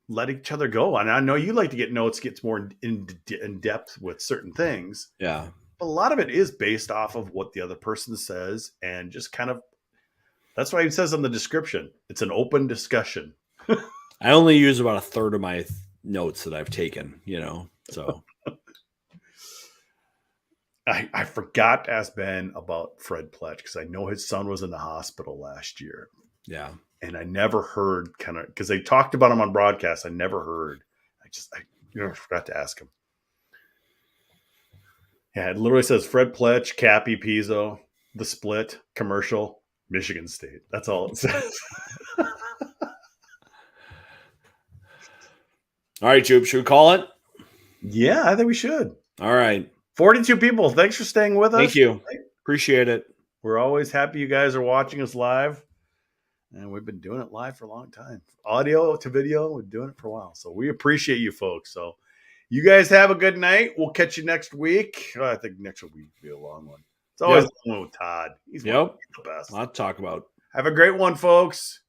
Speaker 1: let each other go. And I know you like to get notes, gets more in depth with certain things.
Speaker 2: Yeah.
Speaker 1: But a lot of it is based off of what the other person says, and just kind of, that's why it says in the description, it's an open discussion.
Speaker 2: I only use about a third of my notes that I've taken, you know, so.
Speaker 1: I forgot to ask Ben about Fred Pletch because I know his son was in the hospital last year.
Speaker 2: Yeah.
Speaker 1: And I never heard because they talked about him on broadcast. I never heard. I forgot to ask him. Yeah, it literally says Fred Pletch, Cappy Pizzo, The Split, commercial, Michigan State. That's all it says.
Speaker 2: All right, Jupe, should we call it?
Speaker 1: Yeah, I think we should.
Speaker 2: All right.
Speaker 1: 42 people. Thanks for staying with us.
Speaker 2: Thank you. Appreciate it.
Speaker 1: We're always happy you guys are watching us live. And we've been doing it live for a long time. Audio to video, we're doing it for a while. So we appreciate you folks. So you guys have a good night. We'll catch you next week. I think next week will be a long one. It's always a long one with Todd. He's the best.
Speaker 2: A lot to talk about.
Speaker 1: Have a great one, folks.